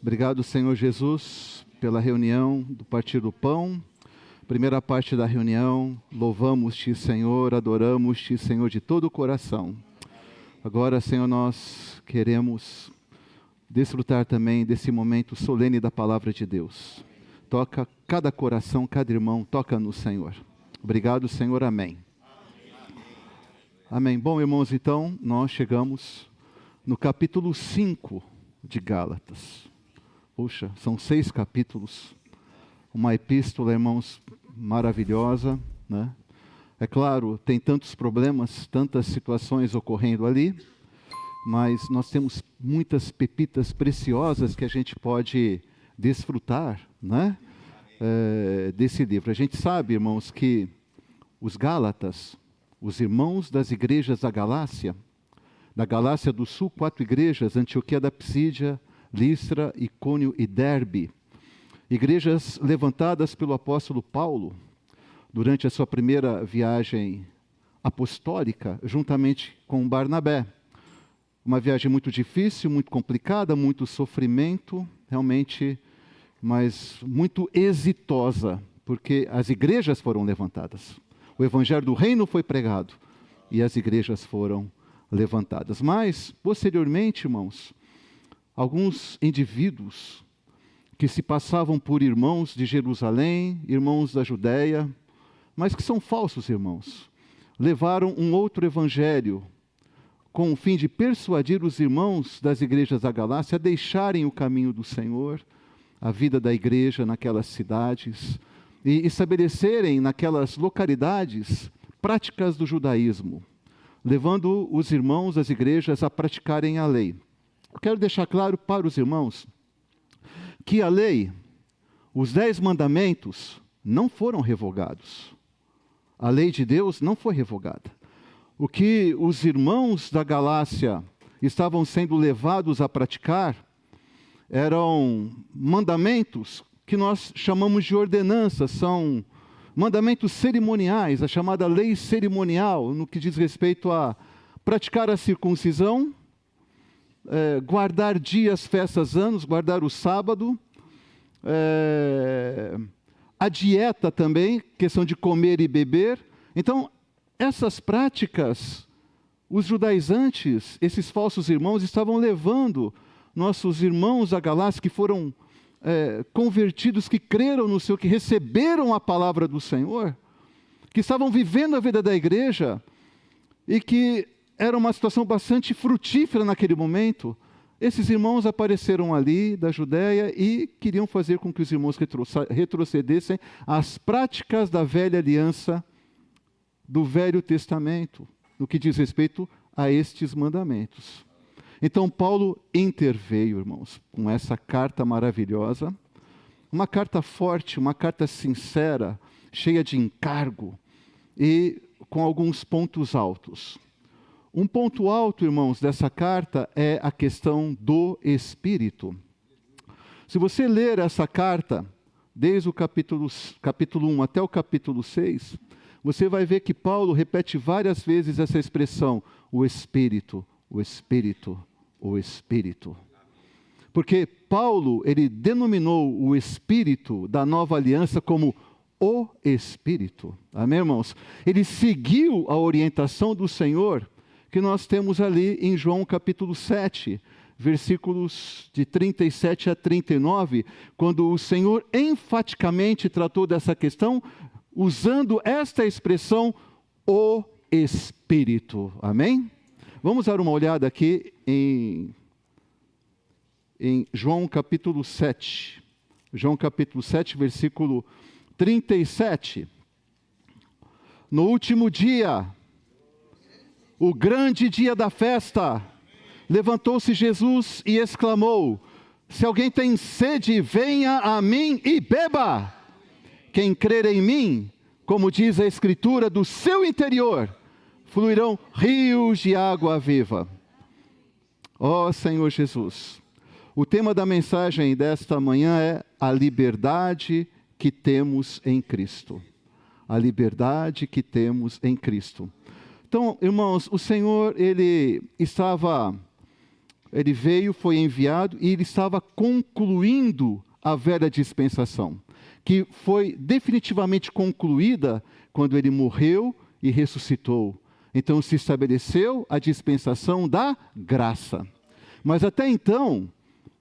Obrigado, Senhor Jesus, pela reunião do Partir do Pão. Primeira parte da reunião, louvamos-te, Senhor, adoramos-te, Senhor, de todo o coração. Agora, Senhor, nós queremos desfrutar também desse momento solene da Palavra de Deus. Toca cada coração, cada irmão, toca no Senhor. Obrigado, Senhor, amém. Amém. Bom, irmãos, então, nós chegamos no capítulo 5 de Gálatas. Puxa, são 6 capítulos, uma epístola, irmãos, maravilhosa, né? É claro, tem tantos problemas, tantas situações ocorrendo ali, mas nós temos muitas pepitas preciosas que a gente pode desfrutar, né? Desse livro. A gente sabe, irmãos, que os Gálatas, os irmãos das igrejas da Galácia do Sul, 4 igrejas, Antioquia da Psídia, Listra, Icônio e Derbe. Igrejas levantadas pelo apóstolo Paulo durante a sua primeira viagem apostólica, juntamente com Barnabé. Uma viagem muito difícil, muito complicada, muito sofrimento, realmente, mas muito exitosa, porque as igrejas foram levantadas. O evangelho do reino foi pregado e as igrejas foram levantadas. Mas, posteriormente, irmãos, alguns indivíduos que se passavam por irmãos de Jerusalém, irmãos da Judéia, mas que são falsos irmãos, levaram um outro evangelho com o fim de persuadir os irmãos das igrejas da Galácia a deixarem o caminho do Senhor, a vida da igreja naquelas cidades, e estabelecerem naquelas localidades práticas do judaísmo, levando os irmãos das igrejas a praticarem a lei. Eu quero deixar claro para os irmãos que a lei, os 10 mandamentos, não foram revogados. A lei de Deus não foi revogada. O que os irmãos da Galácia estavam sendo levados a praticar eram mandamentos que nós chamamos de ordenanças, são mandamentos cerimoniais, a chamada lei cerimonial, no que diz respeito a praticar a circuncisão, guardar dias, festas, anos, guardar o sábado, a dieta também, questão de comer e beber. Então, essas práticas, os judaizantes, esses falsos irmãos, estavam levando nossos irmãos da Galácia, que foram convertidos, que creram no Senhor, que receberam a palavra do Senhor, que estavam vivendo a vida da igreja, e que era uma situação bastante frutífera naquele momento. Esses irmãos apareceram ali da Judéia e queriam fazer com que os irmãos retrocedessem às práticas da velha aliança, do Velho Testamento, no que diz respeito a estes mandamentos. Então Paulo interveio, irmãos, com essa carta maravilhosa, uma carta forte, uma carta sincera, cheia de encargo e com alguns pontos altos. Um ponto alto, irmãos, dessa carta é a questão do Espírito. Se você ler essa carta, desde o capítulo 1 até o capítulo 6, você vai ver que Paulo repete várias vezes essa expressão, o Espírito, o Espírito, o Espírito. Porque Paulo, ele denominou o Espírito da nova aliança como o Espírito. Amém, irmãos? Ele seguiu a orientação do Senhor, que nós temos ali em João capítulo 7, versículos de 37 a 39, quando o Senhor enfaticamente tratou dessa questão, usando esta expressão, o Espírito. Amém? Vamos dar uma olhada aqui em João capítulo 7. João capítulo 7, versículo 37. No último dia, o grande dia da festa, levantou-se Jesus e exclamou: se alguém tem sede, venha a mim e beba. Quem crer em mim, como diz a Escritura, do seu interior fluirão rios de água viva. Ó Senhor Jesus, o tema da mensagem desta manhã é a liberdade que temos em Cristo. A liberdade que temos em Cristo. Então, irmãos, o Senhor, ele estava Ele veio, foi enviado e ele estava concluindo a velha dispensação, que foi definitivamente concluída quando ele morreu e ressuscitou. Então se estabeleceu a dispensação da graça. Mas até então,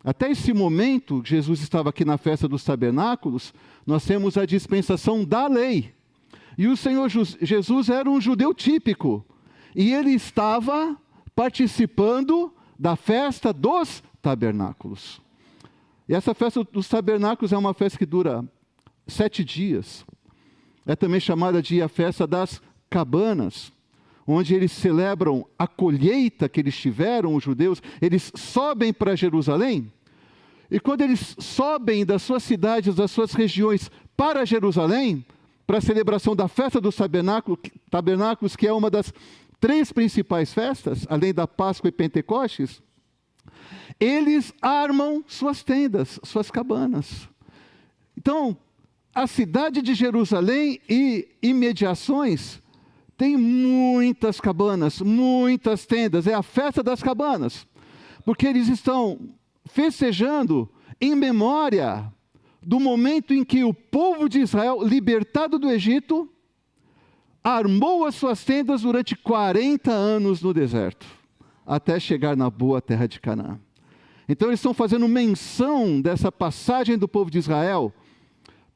até esse momento, Jesus estava aqui na festa dos tabernáculos, nós temos a dispensação da lei. E o Senhor Jesus era um judeu típico. E ele estava participando da festa dos tabernáculos. E essa festa dos tabernáculos é uma festa que dura 7 dias. É também chamada de a festa das cabanas, onde eles celebram a colheita que eles tiveram, os judeus. Eles sobem para Jerusalém, e quando eles sobem das suas cidades, das suas regiões para Jerusalém, para a celebração da festa dos tabernáculos, que é uma das 3 principais festas, além da Páscoa e Pentecostes, eles armam suas tendas, suas cabanas. Então, a cidade de Jerusalém e imediações tem muitas cabanas, muitas tendas. É a festa das cabanas, porque eles estão festejando em memória do momento em que o povo de Israel, libertado do Egito, armou as suas tendas durante 40 anos no deserto, até chegar na boa terra de Canaã. Então eles estão fazendo menção dessa passagem do povo de Israel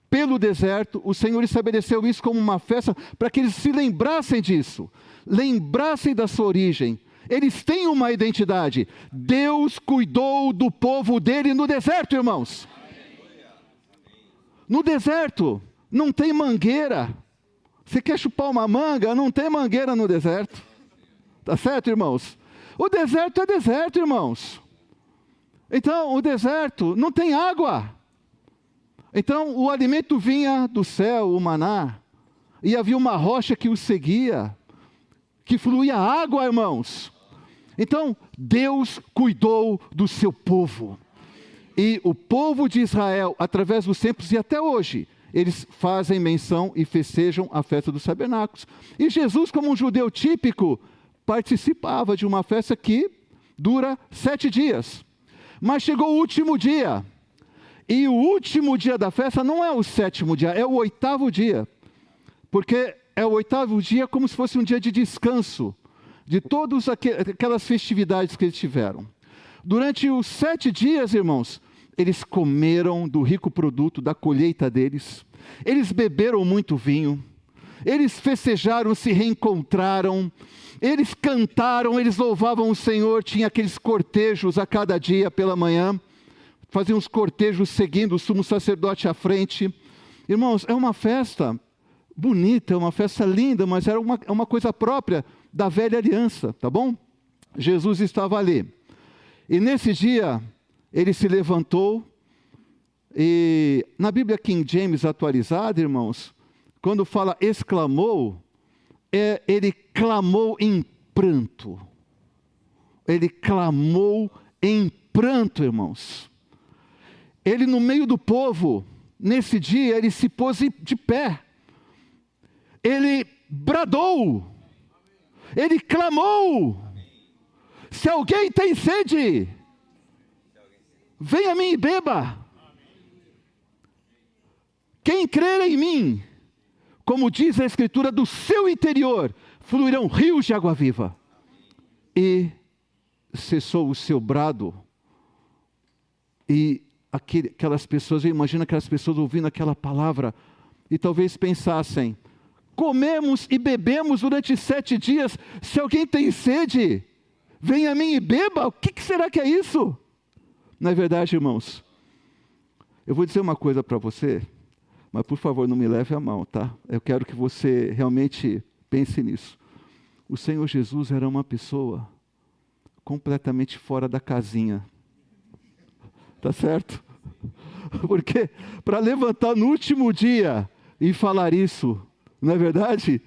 pelo deserto. O Senhor estabeleceu isso como uma festa para que eles se lembrassem disso, lembrassem da sua origem. Eles têm uma identidade. Deus cuidou do povo dele no deserto, irmãos. No deserto não tem mangueira. Você quer chupar uma manga? Não tem mangueira no deserto. Tá certo, irmãos? O deserto é deserto, irmãos. Então, o deserto não tem água. Então, o alimento vinha do céu, o maná, e havia uma rocha que o seguia, que fluía água, irmãos. Então, Deus cuidou do seu povo. E o povo de Israel, através dos tempos e até hoje, eles fazem menção e festejam a festa dos tabernáculos. E Jesus, como um judeu típico, participava de uma festa que dura 7 dias. Mas chegou o último dia. E o último dia da festa não é o 7º dia, é o 8º dia. Porque é o 8º dia como se fosse um dia de descanso de todas aquelas festividades que eles tiveram. Durante os 7 dias, irmãos, eles comeram do rico produto da colheita deles. Eles beberam muito vinho. Eles festejaram, se reencontraram. Eles cantaram, eles louvavam o Senhor. Tinha aqueles cortejos a cada dia pela manhã. Faziam os cortejos seguindo o sumo sacerdote à frente. Irmãos, é uma festa bonita, é uma festa linda, mas era uma coisa própria da velha aliança, tá bom? Jesus estava ali. E nesse dia, ele se levantou, e na Bíblia King James atualizada, irmãos, quando fala exclamou, ele clamou em pranto. Ele clamou em pranto, irmãos. Ele no meio do povo, nesse dia, ele se pôs de pé. Ele bradou. Ele clamou. Se alguém tem sede, venha a mim e beba. Quem crer em mim, como diz a Escritura, do seu interior fluirão rios de água viva. E cessou o seu brado. E aquelas pessoas, eu imagino aquelas pessoas ouvindo aquela palavra, e talvez pensassem, comemos e bebemos durante 7 dias, se alguém tem sede, venha a mim e beba. O que será que é isso? Não é verdade, irmãos? Eu vou dizer uma coisa para você, mas por favor não me leve a mal, tá? Eu quero que você realmente pense nisso. O Senhor Jesus era uma pessoa completamente fora da casinha. Tá certo? Porque para levantar no último dia e falar isso, não é verdade?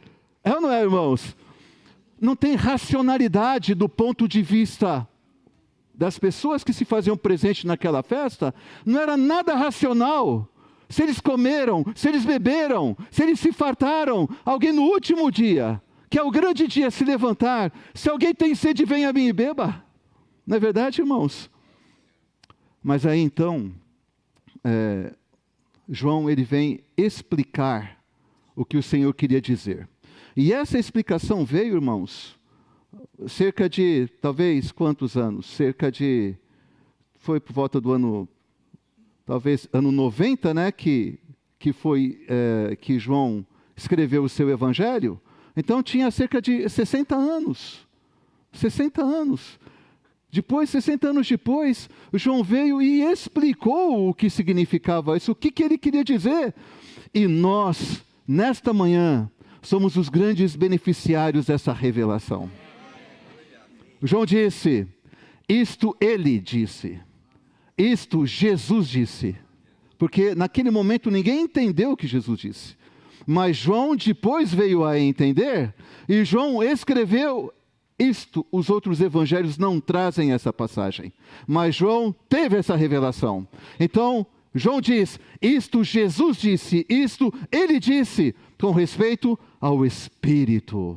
É ou não é, irmãos? Não tem racionalidade do ponto de vista das pessoas que se faziam presente naquela festa. Não era nada racional. Se eles comeram, se eles beberam, se eles se fartaram, alguém no último dia, que é o grande dia, se levantar, se alguém tem sede, venha a mim e beba. Não é verdade, irmãos? Mas aí então, João ele vem explicar o que o Senhor queria dizer. E essa explicação veio, irmãos, cerca de, talvez, quantos anos? Foi por volta do ano, talvez, ano 90, né, que João escreveu o seu evangelho. Então tinha cerca de 60 anos. 60 anos. Depois, 60 anos depois, João veio e explicou o que significava isso, o que ele queria dizer. E nós, nesta manhã, somos os grandes beneficiários dessa revelação. João disse, isto ele disse, isto Jesus disse. Porque naquele momento ninguém entendeu o que Jesus disse. Mas João depois veio a entender, e João escreveu isto. Os outros evangelhos não trazem essa passagem, mas João teve essa revelação. Então, João diz, isto Jesus disse, isto ele disse, com respeito ao Espírito.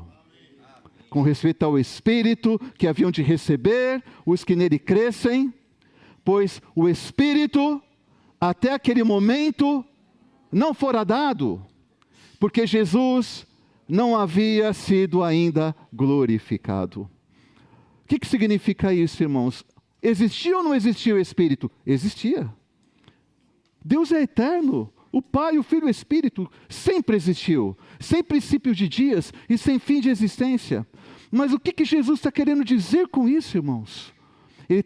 Com respeito ao Espírito que haviam de receber os que nele crescem, pois o Espírito, até aquele momento, não fora dado, porque Jesus não havia sido ainda glorificado. O que significa isso, irmãos? Existia ou não existia o Espírito? Existia. Deus é eterno. O Pai, o Filho e o Espírito sempre existiu, sem princípio de dias e sem fim de existência. Mas o que Jesus está querendo dizer com isso, irmãos? Ele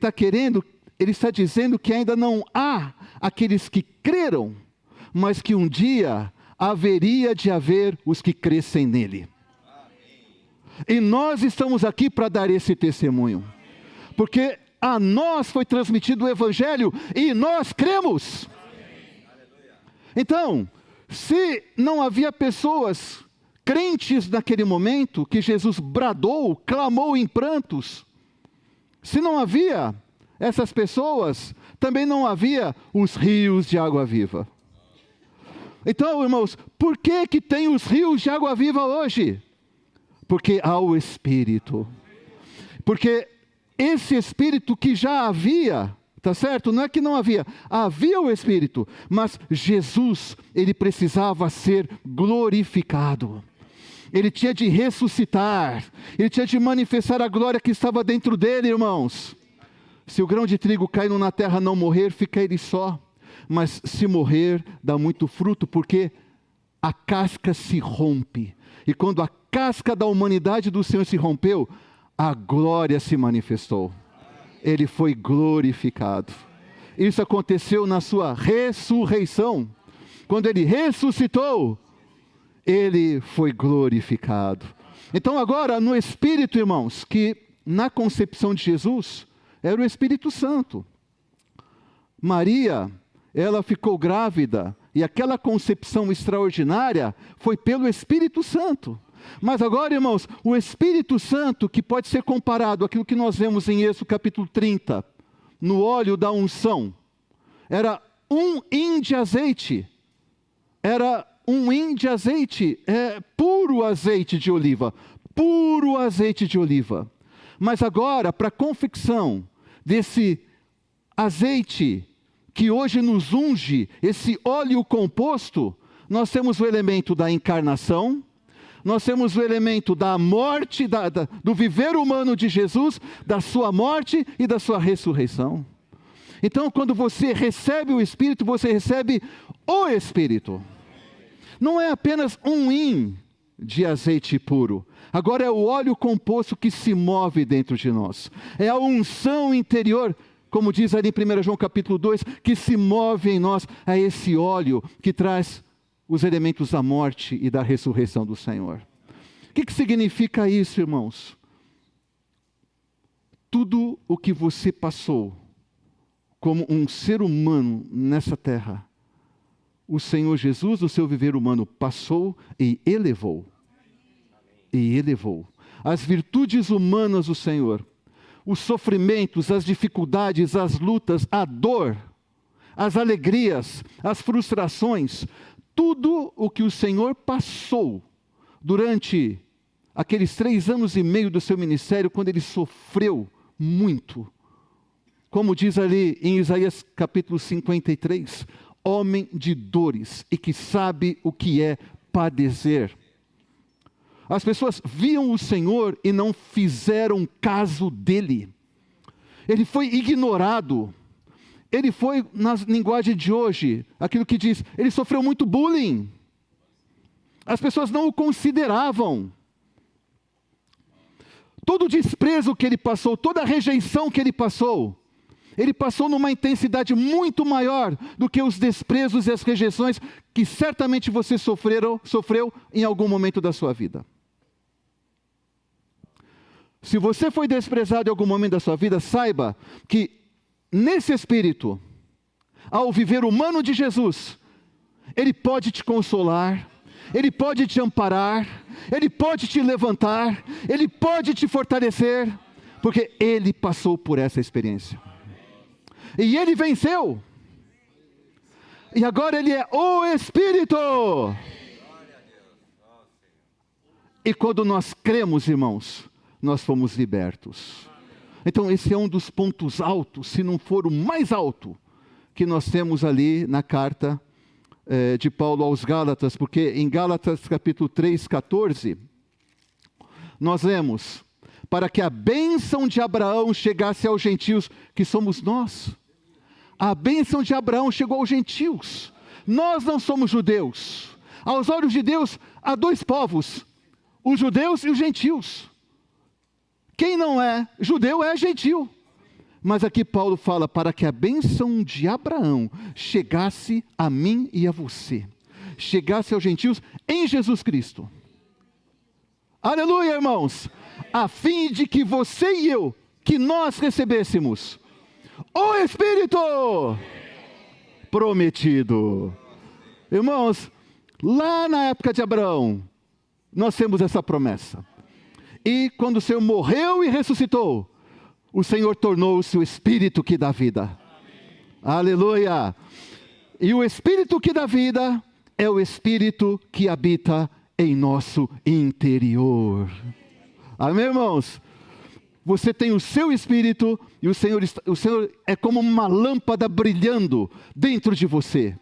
está dizendo que ainda não há aqueles que creram, mas que um dia haveria de haver os que crescem nele. E nós estamos aqui para dar esse testemunho, porque a nós foi transmitido o Evangelho e nós cremos. Então, se não havia pessoas crentes naquele momento, que Jesus bradou, clamou em prantos, se não havia essas pessoas, também não havia os rios de água viva. Então, irmãos, por que tem os rios de água viva hoje? Porque há o Espírito. Porque esse Espírito que já havia, tá certo? Não é que não havia, havia o Espírito, mas Jesus, ele precisava ser glorificado. Ele tinha de ressuscitar, ele tinha de manifestar a glória que estava dentro dele, irmãos. Se o grão de trigo caindo na terra não morrer, fica ele só. Mas se morrer, dá muito fruto, porque a casca se rompe. E quando a casca da humanidade do Senhor se rompeu, a glória se manifestou. Ele foi glorificado. Isso aconteceu na sua ressurreição. Quando ele ressuscitou, ele foi glorificado. Então agora, no Espírito, irmãos, que na concepção de Jesus, era o Espírito Santo. Maria, ela ficou grávida, e aquela concepção extraordinária foi pelo Espírito Santo. Mas agora, irmãos, o Espírito Santo, que pode ser comparado àquilo que nós vemos em Êxodo capítulo 30, no óleo da unção, era um hin de azeite, puro azeite de oliva, Mas agora, para a confecção desse azeite que hoje nos unge, esse óleo composto, nós temos o elemento da encarnação, nós temos o elemento da morte, do viver humano de Jesus, da sua morte e da sua ressurreição. Então, quando você recebe o Espírito, você recebe o Espírito. Não é apenas um hin de azeite puro. Agora é o óleo composto que se move dentro de nós. É a unção interior, como diz ali em 1 João capítulo 2, que se move em nós. É esse óleo que traz os elementos da morte e da ressurreição do Senhor. O que significa isso, irmãos? Tudo o que você passou como um ser humano nessa terra, o Senhor Jesus, o seu viver humano, passou e elevou. As virtudes humanas do Senhor, os sofrimentos, as dificuldades, as lutas, a dor, as alegrias, as frustrações, tudo o que o Senhor passou durante aqueles 3 anos e meio do seu ministério, quando ele sofreu muito, como diz ali em Isaías capítulo 53, homem de dores e que sabe o que é padecer. As pessoas viam o Senhor e não fizeram caso dele. Ele foi ignorado. Ele foi, na linguagem de hoje, aquilo que diz, ele sofreu muito bullying. As pessoas não o consideravam. Todo o desprezo que ele passou, toda a rejeição que ele passou numa intensidade muito maior do que os desprezos e as rejeições que certamente você sofreu em algum momento da sua vida. Se você foi desprezado em algum momento da sua vida, saiba que nesse espírito, ao viver humano de Jesus, ele pode te consolar, ele pode te amparar, ele pode te levantar, ele pode te fortalecer, porque ele passou por essa experiência. E ele venceu. E agora ele é o Espírito. E quando nós cremos, irmãos, nós fomos libertos. Então esse é um dos pontos altos, se não for o mais alto, que nós temos ali na carta de Paulo aos Gálatas, porque em Gálatas capítulo 3, 14, nós lemos, para que a bênção de Abraão chegasse aos gentios, que somos nós. A bênção de Abraão chegou aos gentios. Nós não somos judeus. Aos olhos de Deus, há dois povos, os judeus e os gentios. Quem não é judeu é gentil. Mas aqui Paulo fala, para que a bênção de Abraão chegasse a mim e a você. Chegasse aos gentios em Jesus Cristo. Aleluia, irmãos. A fim de que você e eu, que nós recebêssemos o Espírito prometido. Irmãos, lá na época de Abraão, nós temos essa promessa. E quando o Senhor morreu e ressuscitou, o Senhor tornou-se o Espírito que dá vida. Amém. Aleluia! E o Espírito que dá vida é o Espírito que habita em nosso interior. Amém, irmãos? Você tem o seu Espírito e o Senhor é como uma lâmpada brilhando dentro de você,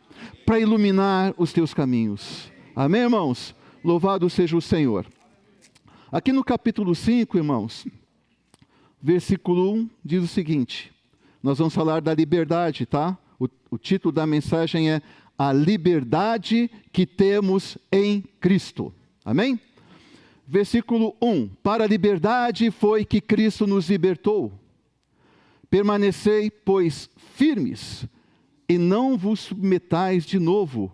para iluminar os teus caminhos. Amém, irmãos? Louvado seja o Senhor. Aqui no capítulo 5, irmãos, versículo 1 diz o seguinte, nós vamos falar da liberdade, tá? O título da mensagem é A Liberdade que Temos em Cristo. Amém? Versículo 1, para a liberdade foi que Cristo nos libertou. Permanecei, pois, firmes, e não vos submetais de novo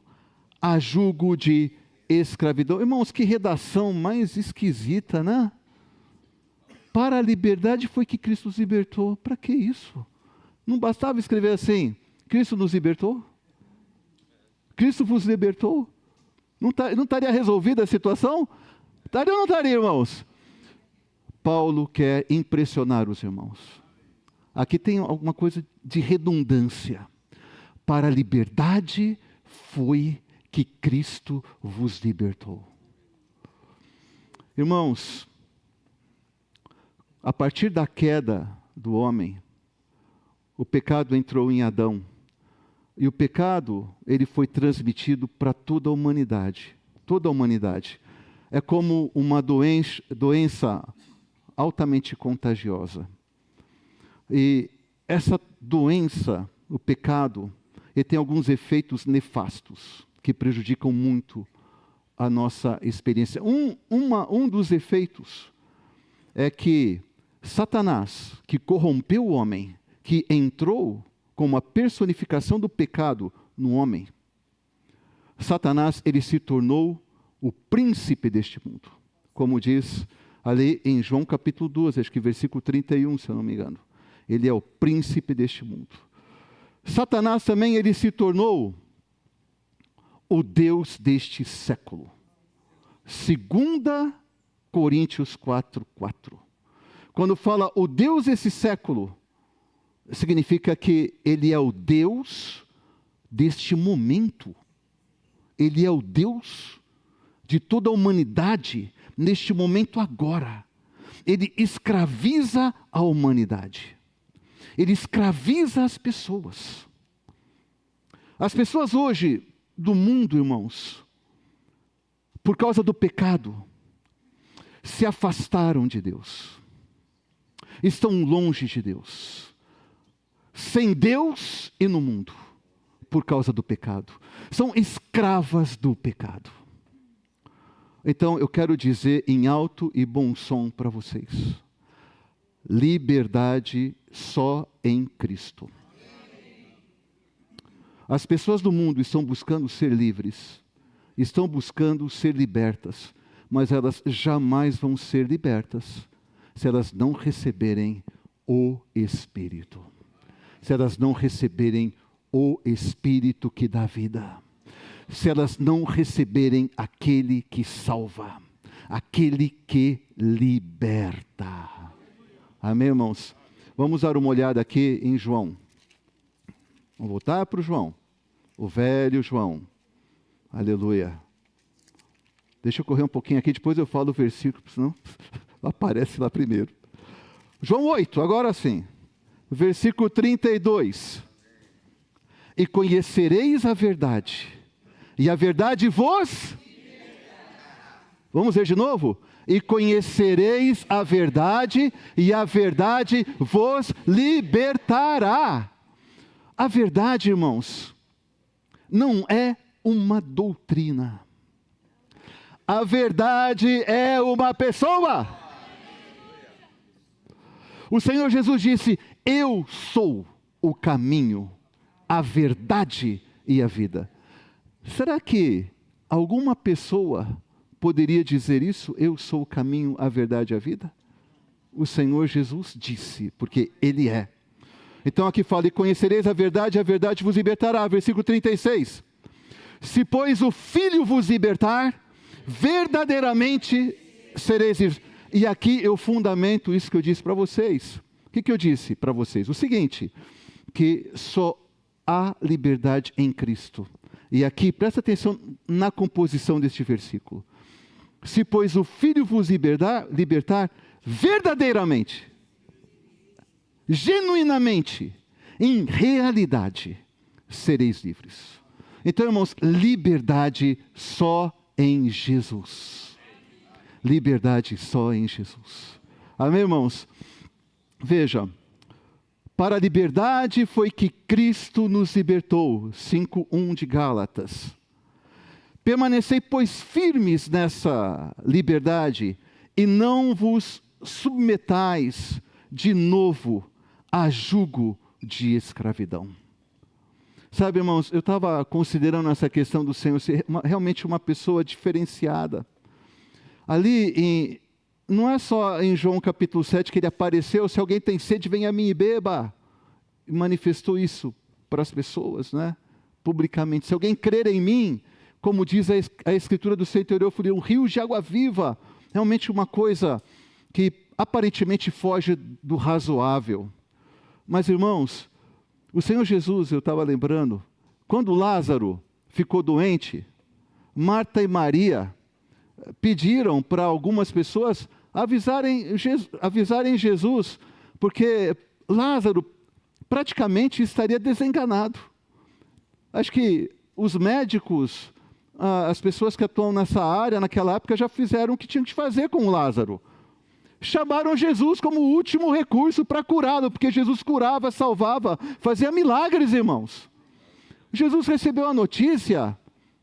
a jugo de escravidão. Irmãos, que redação mais esquisita, né? Para a liberdade foi que Cristo nos libertou. Para que isso? Não bastava escrever assim, Cristo nos libertou? Cristo vos libertou? Não estaria resolvida a situação? Estaria ou não estaria, irmãos? Paulo quer impressionar os irmãos. Aqui tem alguma coisa de redundância. Para a liberdade foi que Cristo vos libertou. Irmãos, a partir da queda do homem, o pecado entrou em Adão. E o pecado, ele foi transmitido para toda a humanidade. Toda a humanidade. É como uma doença altamente contagiosa. E essa doença, o pecado, ele tem alguns efeitos nefastos, que prejudicam muito a nossa experiência. Um dos efeitos é que Satanás, que corrompeu o homem, que entrou como a personificação do pecado no homem, Satanás, ele se tornou o príncipe deste mundo. Como diz ali em João capítulo 12, acho que versículo 31, se eu não me engano. Ele é o príncipe deste mundo. Satanás também, ele se tornou o Deus deste século. 2 Coríntios 4:4. Quando fala o Deus desse século, significa que ele é o Deus deste momento. Ele é o Deus de toda a humanidade neste momento agora. Ele escraviza a humanidade. ele escraviza as pessoas. As pessoas hoje do mundo, irmãos, por causa do pecado, se afastaram de Deus. Estão longe de Deus. Sem Deus e no mundo, por causa do pecado. São escravas do pecado. Então eu quero dizer em alto e bom som para vocês: liberdade só em Cristo. As pessoas do mundo estão buscando ser livres, estão buscando ser libertas, mas elas jamais vão ser libertas se elas não receberem o Espírito. Se elas não receberem o Espírito que dá vida. Se elas não receberem aquele que salva, aquele que liberta. Amém, irmãos? Vamos dar uma olhada aqui em João. Vamos voltar para o João. O velho João. Aleluia. Deixa eu correr um pouquinho aqui, depois eu falo o versículo, senão aparece lá primeiro. João 8, agora sim. Versículo 32. E conhecereis a verdade, e a verdade vos... Vamos ver de novo? E conhecereis a verdade, e a verdade vos libertará. A verdade, irmãos, não é uma doutrina. A verdade é uma pessoa. O Senhor Jesus disse: eu sou o caminho, a verdade e a vida. Será que alguma pessoa poderia dizer isso? Eu sou o caminho, a verdade e a vida? O Senhor Jesus disse, porque Ele é. Então aqui fala: e conhecereis a verdade vos libertará. Versículo 36. Se pois o Filho vos libertar, verdadeiramente sereis livres. E aqui eu fundamento isso que eu disse para vocês. O que eu disse para vocês? O seguinte, que só há liberdade em Cristo. E aqui, presta atenção na composição deste versículo. Se pois o Filho vos libertar, verdadeiramente, genuinamente, em realidade, sereis livres. Então, irmãos, liberdade só em Jesus. Liberdade só em Jesus. Amém, irmãos? Veja, para a liberdade foi que Cristo nos libertou. 5:1 de Gálatas. Permanecei, pois, firmes nessa liberdade, e não vos submetais de novo a jugo de escravidão. Sabe, irmãos, eu estava considerando essa questão do Senhor ser realmente uma pessoa diferenciada. Ali, não é só em João capítulo 7 que ele apareceu: se alguém tem sede, venha a mim e beba. E manifestou isso para as pessoas, né? Publicamente. Se alguém crer em mim, como diz a Escritura do seu interior, fluirá um rio de água viva. Realmente uma coisa que aparentemente foge do razoável. Mas, irmãos, o Senhor Jesus, eu estava lembrando, quando Lázaro ficou doente, Marta e Maria pediram para algumas pessoas avisarem Jesus, porque Lázaro praticamente estaria desenganado. Acho que os médicos, as pessoas que atuam nessa área, naquela época, já fizeram o que tinham que fazer com Lázaro. Chamaram Jesus como último recurso para curá-lo, porque Jesus curava, salvava, fazia milagres, irmãos. Jesus recebeu a notícia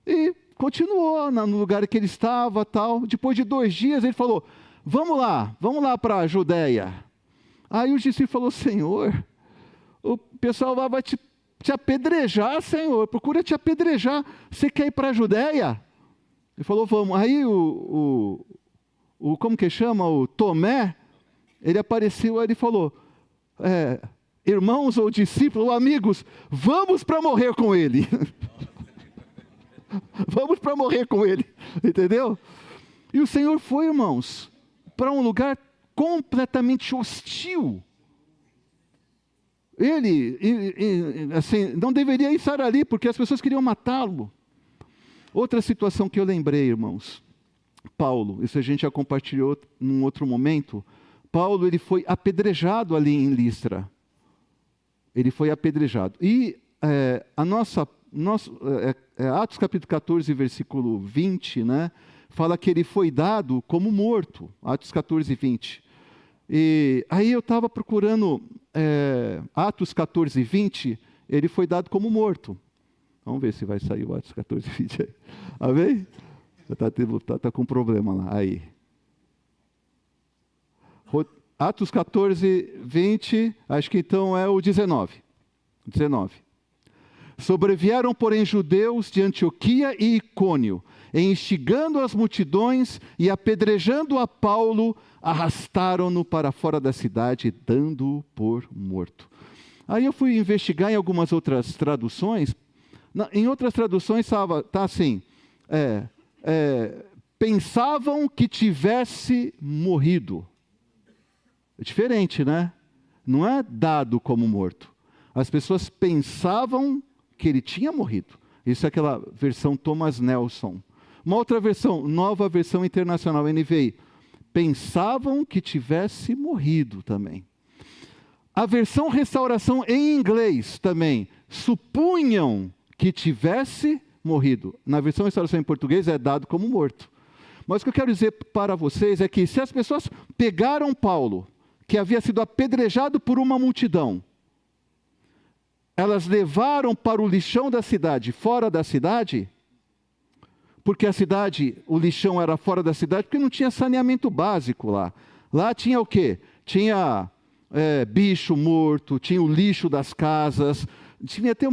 e continuou no lugar que ele estava, tal. Depois de 2 dias, ele falou: vamos lá para a Judeia. Aí os discípulos falaram: Senhor, o pessoal lá vai te apedrejar, Senhor, procura te apedrejar. Você quer ir para a Judeia? Ele falou: vamos. Aí como que chama? O Tomé, ele apareceu, aí ele falou: irmãos ou discípulos, ou amigos, vamos para morrer com ele. Vamos para morrer com ele, entendeu? E o Senhor foi, irmãos, para um lugar completamente hostil. Ele, assim, não deveria estar ali, porque as pessoas queriam matá-lo. Outra situação que eu lembrei, irmãos, Paulo, isso a gente já compartilhou num outro momento. Paulo, ele foi apedrejado ali em Listra. Ele foi apedrejado. E Atos capítulo 14, versículo 20, né, fala que ele foi dado como morto. Atos 14, 20. E aí eu estava procurando Atos 14, 20, ele foi dado como morto. Vamos ver se vai sair o Atos 14, 20 aí. Amém? Está com problema lá. Aí. Atos 14, 20, acho que então é o 19. 19. Sobrevieram, porém, judeus de Antioquia e Icônio, e instigando as multidões e apedrejando a Paulo, arrastaram-no para fora da cidade, dando-o por morto. Aí eu fui investigar em algumas outras traduções. Em outras traduções está assim, pensavam que tivesse morrido. É diferente, né? Não é dado como morto. As pessoas pensavam que ele tinha morrido. Isso é aquela versão Thomas Nelson. Uma outra versão, nova versão internacional, NVI. Pensavam que tivesse morrido também. A versão restauração em inglês também. Supunham que tivesse morrido. Na versão restauração em português é dado como morto. Mas o que eu quero dizer para vocês é que se as pessoas pegaram Paulo, que havia sido apedrejado por uma multidão, elas levaram para o lixão da cidade, fora da cidade, porque a cidade, o lixão era fora da cidade, porque não tinha saneamento básico lá. Lá tinha o quê? Tinha bicho morto, tinha o lixo das casas, tinha até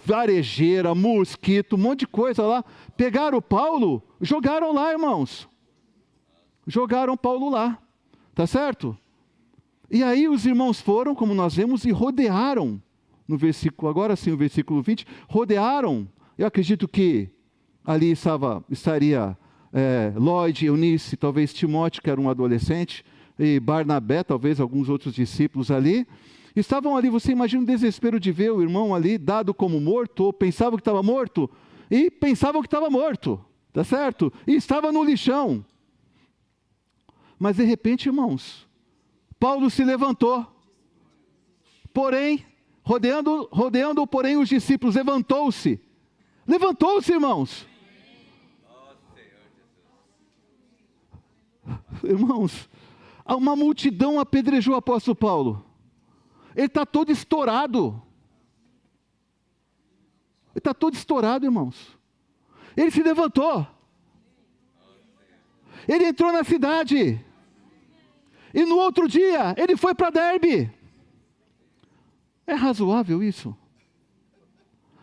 varejeira, mosquito, um monte de coisa lá. Pegaram o Paulo, jogaram lá, irmãos. Jogaram Paulo lá, tá certo? E aí os irmãos foram, como nós vemos, e rodearam, no versículo, agora sim o versículo 20, rodearam. Eu acredito que ali estaria Lloyd, Eunice, talvez Timóteo, que era um adolescente, e Barnabé, talvez alguns outros discípulos ali. Estavam ali, você imagina o desespero de ver o irmão ali, dado como morto, ou pensavam que estava morto, e pensavam que estava morto, tá certo? E estava no lixão. Mas de repente, irmãos, Paulo se levantou, porém, rodeando, porém, os discípulos, levantou-se, irmãos. Irmãos, uma multidão apedrejou o apóstolo Paulo. Ele está todo estourado. Ele está todo estourado, irmãos. Ele se levantou. Ele entrou na cidade. E no outro dia, ele foi para Derbe. É razoável isso?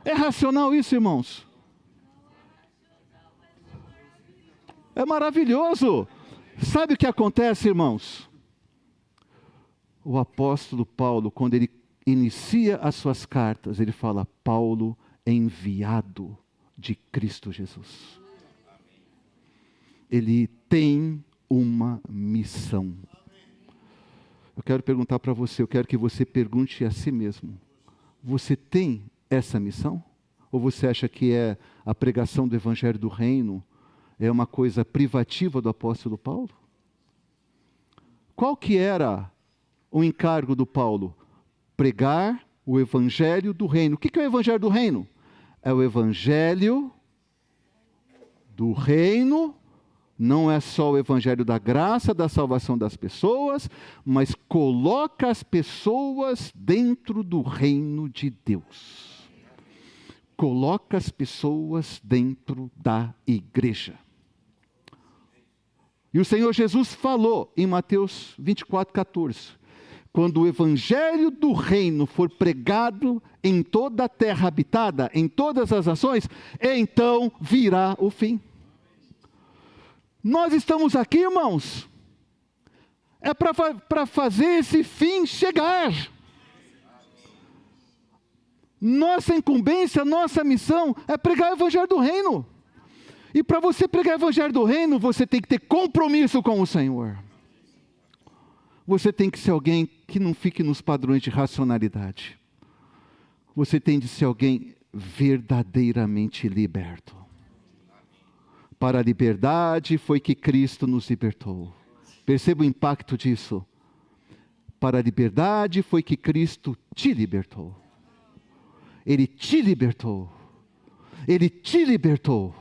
É racional isso, irmãos? É maravilhoso. Sabe o que acontece, irmãos? O apóstolo Paulo, quando ele inicia as suas cartas, ele fala: Paulo, enviado de Cristo Jesus. Ele tem uma missão. Eu quero perguntar para você, eu quero que você pergunte a si mesmo: você tem essa missão? Ou você acha que a pregação do Evangelho do Reino é uma coisa privativa do apóstolo Paulo? Qual que era o encargo do Paulo? Pregar o Evangelho do Reino. O que é o Evangelho do Reino? É o Evangelho do Reino. Não é só o Evangelho da graça, da salvação das pessoas, mas coloca as pessoas dentro do reino de Deus. Coloca as pessoas dentro da igreja. E o Senhor Jesus falou em Mateus 24, 14, quando o Evangelho do Reino for pregado em toda a terra habitada, em todas as nações, então virá o fim. Nós estamos aqui, irmãos, é para fazer esse fim chegar. Nossa incumbência, nossa missão é pregar o Evangelho do Reino. E para você pregar o Evangelho do Reino, você tem que ter compromisso com o Senhor. Você tem que ser alguém que não fique nos padrões de racionalidade. Você tem de ser alguém verdadeiramente liberto. Para a liberdade foi que Cristo nos libertou. Perceba o impacto disso. Para a liberdade foi que Cristo te libertou. Ele te libertou. Ele te libertou.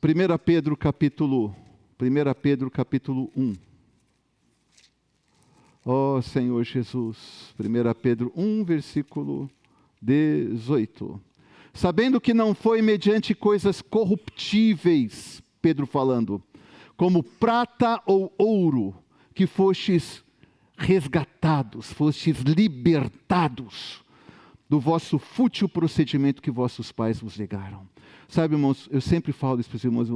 1 Pedro capítulo 1. Ó Senhor Jesus. 1 Pedro 1, versículo 18. Sabendo que não foi mediante coisas corruptíveis, Pedro falando, como prata ou ouro, que fostes resgatados, fostes libertados do vosso fútil procedimento que vossos pais vos legaram. Sabe, irmãos, eu sempre falo isso para os irmãos,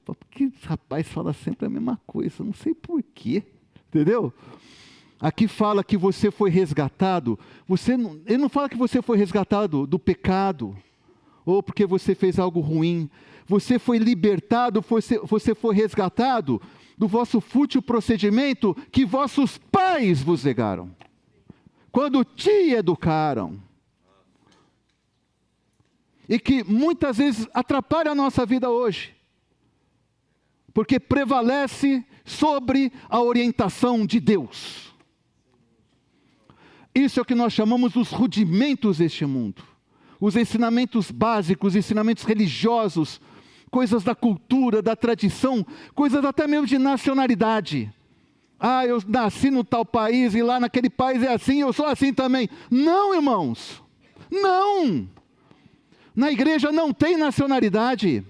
porque esse rapaz fala sempre a mesma coisa, não sei porquê, entendeu? Aqui fala que você foi resgatado, ele não fala que você foi resgatado do pecado, ou porque você fez algo ruim. Você foi libertado, você foi resgatado do vosso fútil procedimento que vossos pais vos legaram, quando te educaram. E que muitas vezes atrapalha a nossa vida hoje, porque prevalece sobre a orientação de Deus. Isso é o que nós chamamos os rudimentos deste mundo. Os ensinamentos básicos, os ensinamentos religiosos, coisas da cultura, da tradição, coisas até mesmo de nacionalidade. Ah, eu nasci no tal país e lá naquele país é assim, eu sou assim também. Não, irmãos, não. Na igreja não tem nacionalidade.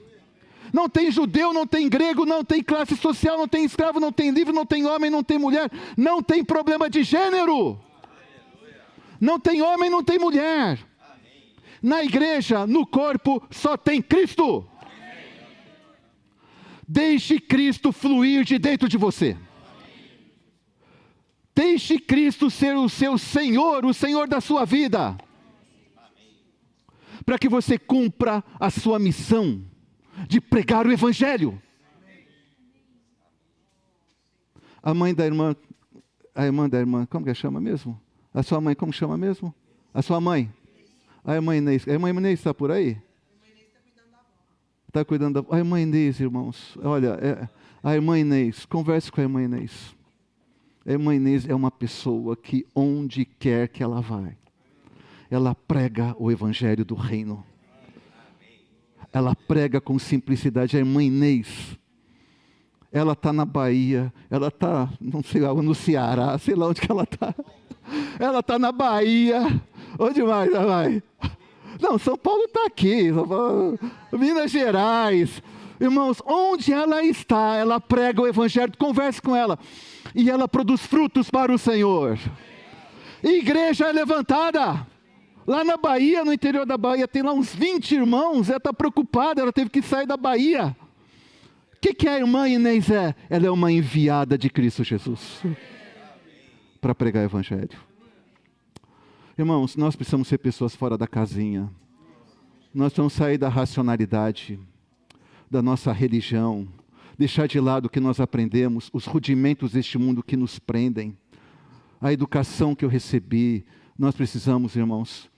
Não tem judeu, não tem grego, não tem classe social, não tem escravo, não tem livre, não tem homem, não tem mulher. Não tem problema de gênero. Não tem homem, não tem mulher. Na igreja, no corpo, só tem Cristo. Deixe Cristo fluir de dentro de você. Deixe Cristo ser o seu Senhor, o Senhor da sua vida. Para que você cumpra a sua missão de pregar o Evangelho. A irmã da irmã, como que chama mesmo? A sua mãe, como chama mesmo? A sua mãe? A irmã Inês. A irmã Inês está por aí? Está cuidando da... A irmã Inês, irmãos. Olha, a irmã Inês, converse com a irmã Inês. A irmã Inês é uma pessoa que onde quer que ela vai, ela prega o Evangelho do Reino. Ela prega com simplicidade. A irmã Inês, ela está na Bahia, ela está, não sei lá, no Ceará, sei lá onde que ela está. Ela está na Bahia. Onde mais ela vai? Não, São Paulo está aqui, Minas Gerais. Irmãos, onde ela está, ela prega o Evangelho, converse com ela. E ela produz frutos para o Senhor. Igreja é levantada. Lá na Bahia, no interior da Bahia, tem lá uns 20 irmãos. Ela está preocupada, ela teve que sair da Bahia. O que a irmã Inês é? Ela é uma enviada de Cristo Jesus. Para pregar o Evangelho. Irmãos, nós precisamos ser pessoas fora da casinha. Nós precisamos sair da racionalidade, da nossa religião, deixar de lado o que nós aprendemos, os rudimentos deste mundo que nos prendem, a educação que eu recebi. Nós precisamos, irmãos,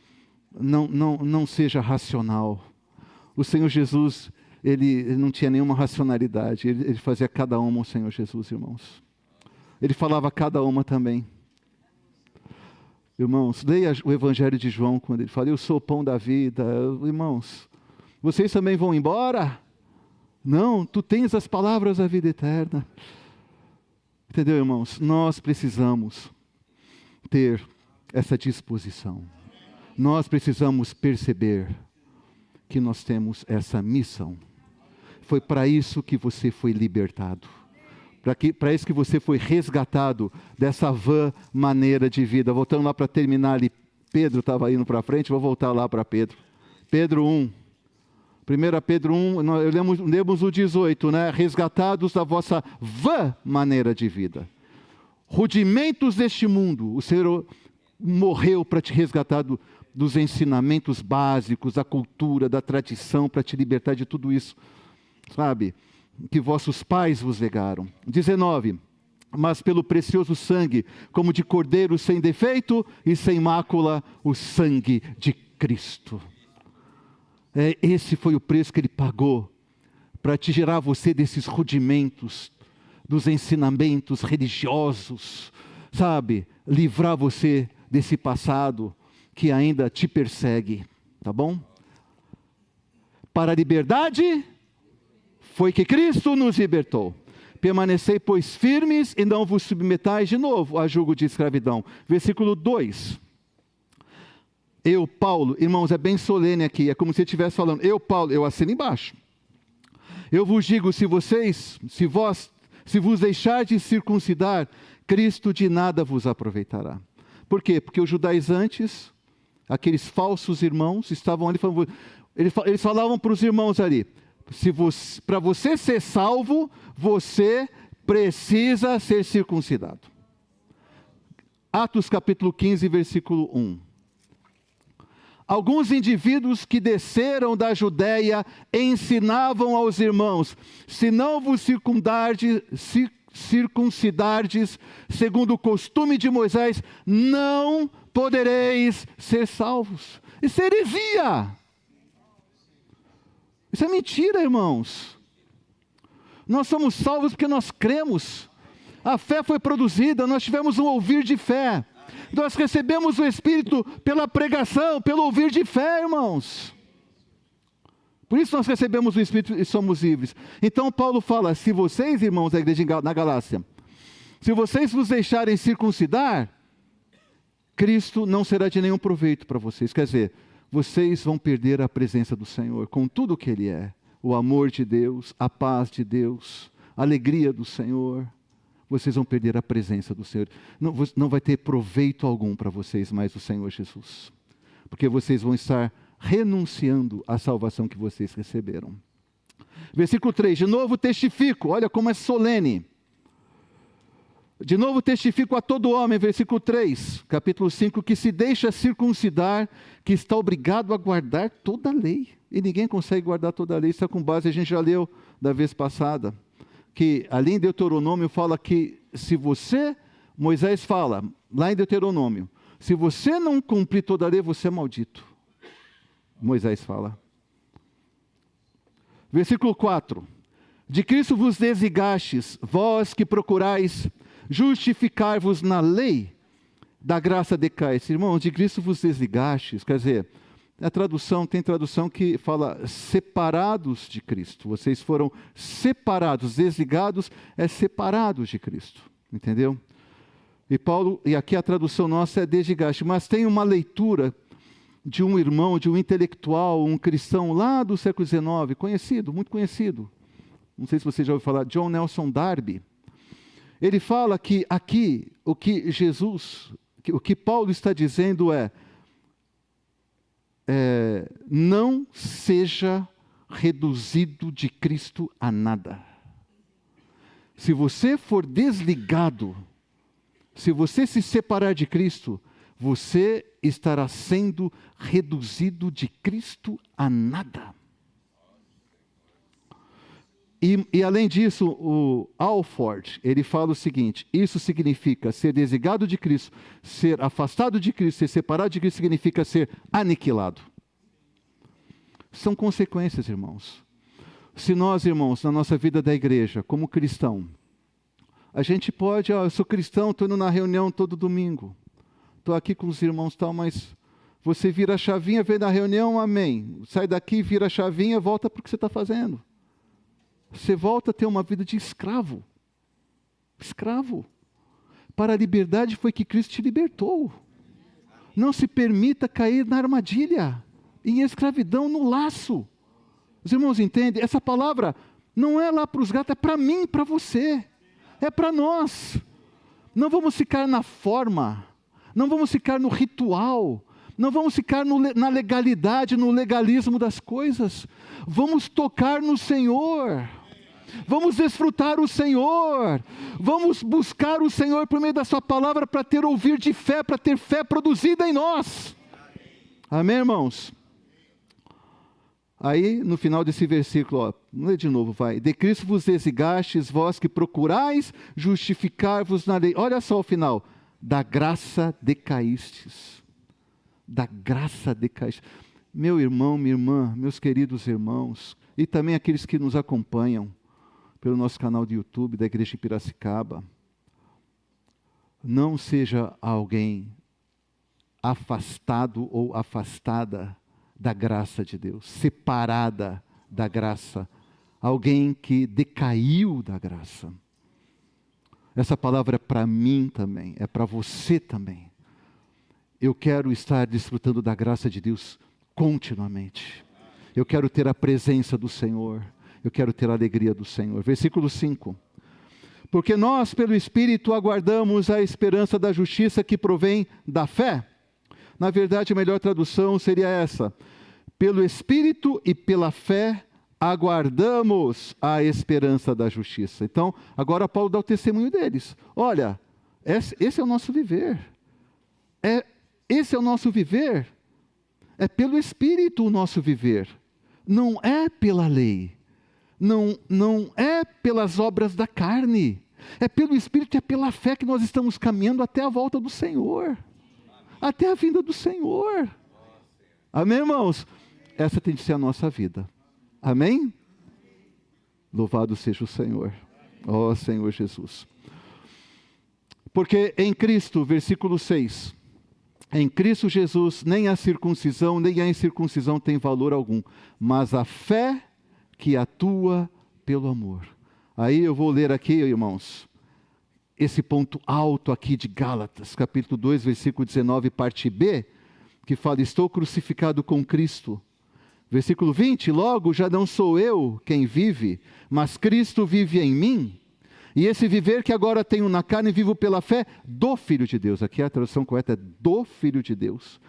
não seja racional. O Senhor Jesus, ele não tinha nenhuma racionalidade, ele fazia cada uma, o Senhor Jesus, irmãos. Ele falava cada uma também. Irmãos, leia o Evangelho de João, quando ele fala, eu sou o pão da vida. Irmãos, vocês também vão embora? Não, tu tens as palavras da vida eterna. Entendeu, irmãos? Nós precisamos ter essa disposição. Nós precisamos perceber que nós temos essa missão. Foi para isso que você foi libertado. Para isso que você foi resgatado dessa vã maneira de vida. Voltando lá para terminar ali, Pedro estava indo para frente, vou voltar lá para Pedro. Pedro 1. 1 Pedro 1, lemos o 18, né? Resgatados da vossa vã maneira de vida. Rudimentos deste mundo. O Senhor morreu para te resgatar dos ensinamentos básicos, da cultura, da tradição, para te libertar de tudo isso. Sabe? Que vossos pais vos legaram. 19. Mas pelo precioso sangue, como de cordeiro sem defeito e sem mácula, o sangue de Cristo. Esse foi o preço que Ele pagou, para te gerar você desses rudimentos dos ensinamentos religiosos, sabe? Livrar você desse passado que ainda te persegue, tá bom? Para a liberdade foi que Cristo nos libertou. Permanecei, pois, firmes e não vos submetais de novo a jugo de escravidão. Versículo 2. Eu, Paulo, irmãos, é bem solene aqui, é como se ele estivesse falando, eu, Paulo, eu assino embaixo. Eu vos digo, se vos deixardes circuncidar, Cristo de nada vos aproveitará. Por quê? Porque os judaizantes, aqueles falsos irmãos, estavam ali falando, eles falavam para os irmãos ali, para você ser salvo, você precisa ser circuncidado. Atos capítulo 15, versículo 1. Alguns indivíduos que desceram da Judéia ensinavam aos irmãos, se não vos circuncidardes segundo o costume de Moisés, não podereis ser salvos. Isso é heresia. Isso é mentira, irmãos. Nós somos salvos porque nós cremos. A fé foi produzida, nós tivemos um ouvir de fé. Nós recebemos o Espírito pela pregação, pelo ouvir de fé, irmãos. Por isso nós recebemos o Espírito e somos livres. Então Paulo fala, se vocês, irmãos da igreja na Galácia, se vocês vos deixarem circuncidar, Cristo não será de nenhum proveito para vocês. Quer dizer, vocês vão perder a presença do Senhor, com tudo o que Ele é. O amor de Deus, a paz de Deus, a alegria do Senhor. Vocês vão perder a presença do Senhor. Não vai ter proveito algum para vocês mais o Senhor Jesus. Porque vocês vão estar renunciando à salvação que vocês receberam. Versículo 3, de novo testifico, olha como é solene. De novo testifico a todo homem, versículo 3, capítulo 5, que se deixa circuncidar, que está obrigado a guardar toda a lei. E ninguém consegue guardar toda a lei, isso é com base, a gente já leu da vez passada, que ali em Deuteronômio fala que se você, Moisés fala, lá em Deuteronômio, se você não cumprir toda a lei, você é maldito. Moisés fala. Versículo 4, de Cristo vos desligastes, vós que procurais justificar-vos na lei, da graça decaíste. Irmãos, de Cristo vos desligastes, quer dizer, tem tradução que fala separados de Cristo. Vocês foram separados, desligados é separados de Cristo. Entendeu? E aqui a tradução nossa é desligaste, mas tem uma leitura de um irmão, de um intelectual, um cristão lá do século XIX, conhecido, muito conhecido. Não sei se você já ouviu falar, John Nelson Darby. Ele fala que aqui, o que Paulo está dizendo não seja reduzido de Cristo a nada. Se você for desligado, se você se separar de Cristo, você estará sendo reduzido de Cristo a nada. E além disso, o Alford, ele fala o seguinte, isso significa ser desligado de Cristo, ser afastado de Cristo, ser separado de Cristo, significa ser aniquilado. São consequências, irmãos. Se nós, irmãos, na nossa vida da igreja, como cristão, a gente pode, eu sou cristão, estou indo na reunião todo domingo, estou aqui com os irmãos e tal, mas você vira a chavinha, vem na reunião, amém. Sai daqui, vira a chavinha, volta para o que você está fazendo. Você volta a ter uma vida de escravo. Escravo. Para a liberdade foi que Cristo te libertou. Não se permita cair na armadilha, em escravidão, no laço. Os irmãos entendem? Essa palavra não é lá para os gatos, é para mim, para você. É para nós. Não vamos ficar na forma, não vamos ficar no ritual, não vamos ficar na legalidade, no legalismo das coisas. Vamos tocar no Senhor. Vamos desfrutar o Senhor. Vamos buscar o Senhor por meio da sua palavra para ter ouvir de fé, para ter fé produzida em nós. Amém, irmãos? Aí, no final desse versículo, vamos ler de novo, vai. De Cristo vos desligastes, vós que procurais justificar-vos na lei. Olha só o final. Da graça decaístes. Da graça decaístes. Meu irmão, minha irmã, meus queridos irmãos, e também aqueles que nos acompanham, pelo nosso canal de YouTube da Igreja de Piracicaba. Não seja alguém afastado ou afastada da graça de Deus, separada da graça, alguém que decaiu da graça. Essa palavra é para mim também, é para você também. Eu quero estar desfrutando da graça de Deus continuamente. Eu quero ter a presença do Senhor. Eu quero ter a alegria do Senhor. Versículo 5. Porque nós, pelo Espírito, aguardamos a esperança da justiça que provém da fé. Na verdade, a melhor tradução seria essa: pelo Espírito e pela fé, aguardamos a esperança da justiça. Então, agora Paulo dá o testemunho deles. Olha, esse é o nosso viver. Esse é o nosso viver. É pelo Espírito o nosso viver. Não é pela lei. Não é pelas obras da carne. É pelo Espírito e é pela fé que nós estamos caminhando até a volta do Senhor. Até a vinda do Senhor. Amém, irmãos? Essa tem de ser a nossa vida. Amém? Louvado seja o Senhor. Ó Senhor Jesus. Porque em Cristo, versículo 6, em Cristo Jesus, nem a circuncisão, nem a incircuncisão tem valor algum, mas a fé que atua pelo amor. Aí eu vou ler aqui, irmãos, esse ponto alto aqui de Gálatas, capítulo 2, versículo 19, parte B, que fala: estou crucificado com Cristo. Versículo 20, logo já não sou eu quem vive, mas Cristo vive em mim. E esse viver que agora tenho na carne, vivo pela fé do Filho de Deus. Aqui a tradução correta é do Filho de Deus,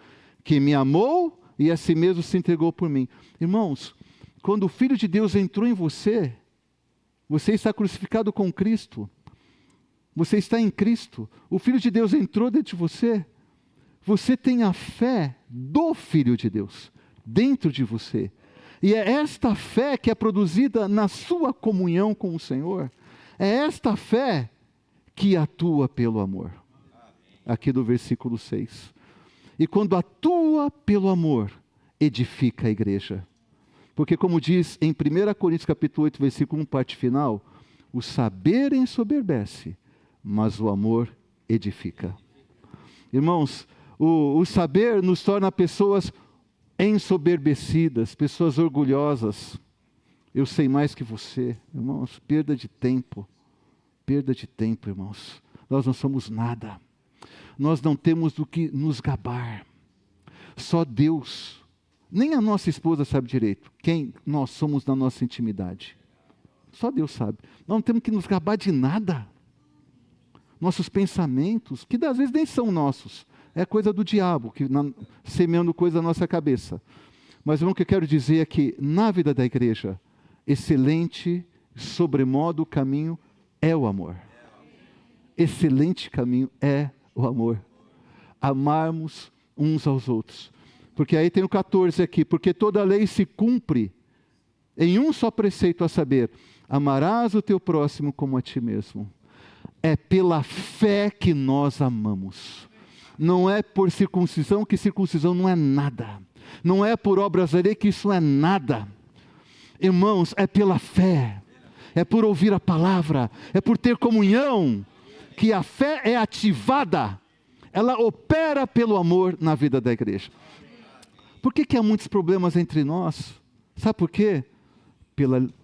que me amou e a si mesmo se entregou por mim. Irmãos, quando o Filho de Deus entrou em você, você está crucificado com Cristo. Você está em Cristo. O Filho de Deus entrou dentro de você. Você tem a fé do Filho de Deus dentro de você. E é esta fé que é produzida na sua comunhão com o Senhor. É esta fé que atua pelo amor. Aqui do versículo 6. E quando atua pelo amor, edifica a igreja. Porque como diz em 1 Coríntios capítulo 8, versículo 1, parte final, o saber ensoberbece, mas o amor edifica. Irmãos, o saber nos torna pessoas ensoberbecidas, pessoas orgulhosas. Eu sei mais que você, irmãos. Perda de tempo, irmãos. Nós não somos nada. Nós não temos do que nos gabar. Só Deus, nem a nossa esposa sabe direito quem nós somos na nossa intimidade. Só Deus sabe. Nós não temos que nos gabar de nada. Nossos pensamentos, que às vezes nem são nossos, é coisa do diabo, que semeando coisa na nossa cabeça. Mas o que eu quero dizer é que na vida da igreja, excelente, sobremodo caminho é o amor. Excelente caminho é o amor. Amarmos uns aos outros. Porque aí tem o 14 aqui, porque toda a lei se cumpre em um só preceito, a saber, amarás o teu próximo como a ti mesmo. É pela fé que nós amamos. Não é por circuncisão, que circuncisão não é nada. Não é por obras da lei, que isso é nada. Irmãos, é pela fé. É por ouvir a palavra. É por ter comunhão. Que a fé é ativada. Ela opera pelo amor na vida da igreja. Por que há muitos problemas entre nós? Sabe por quê?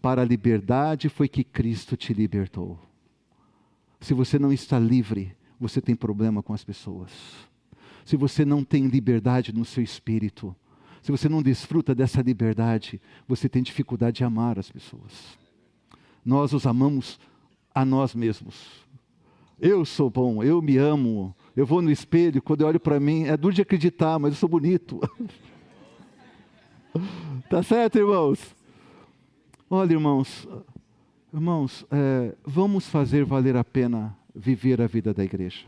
Para a liberdade foi que Cristo te libertou. Se você não está livre, você tem problema com as pessoas. Se você não tem liberdade no seu espírito, se você não desfruta dessa liberdade, você tem dificuldade de amar as pessoas. Nós os amamos a nós mesmos. Eu sou bom, eu me amo, eu vou no espelho, quando eu olho para mim, é duro de acreditar, mas eu sou bonito. Tá certo, irmãos? Olha, irmãos, vamos fazer valer a pena viver a vida da igreja.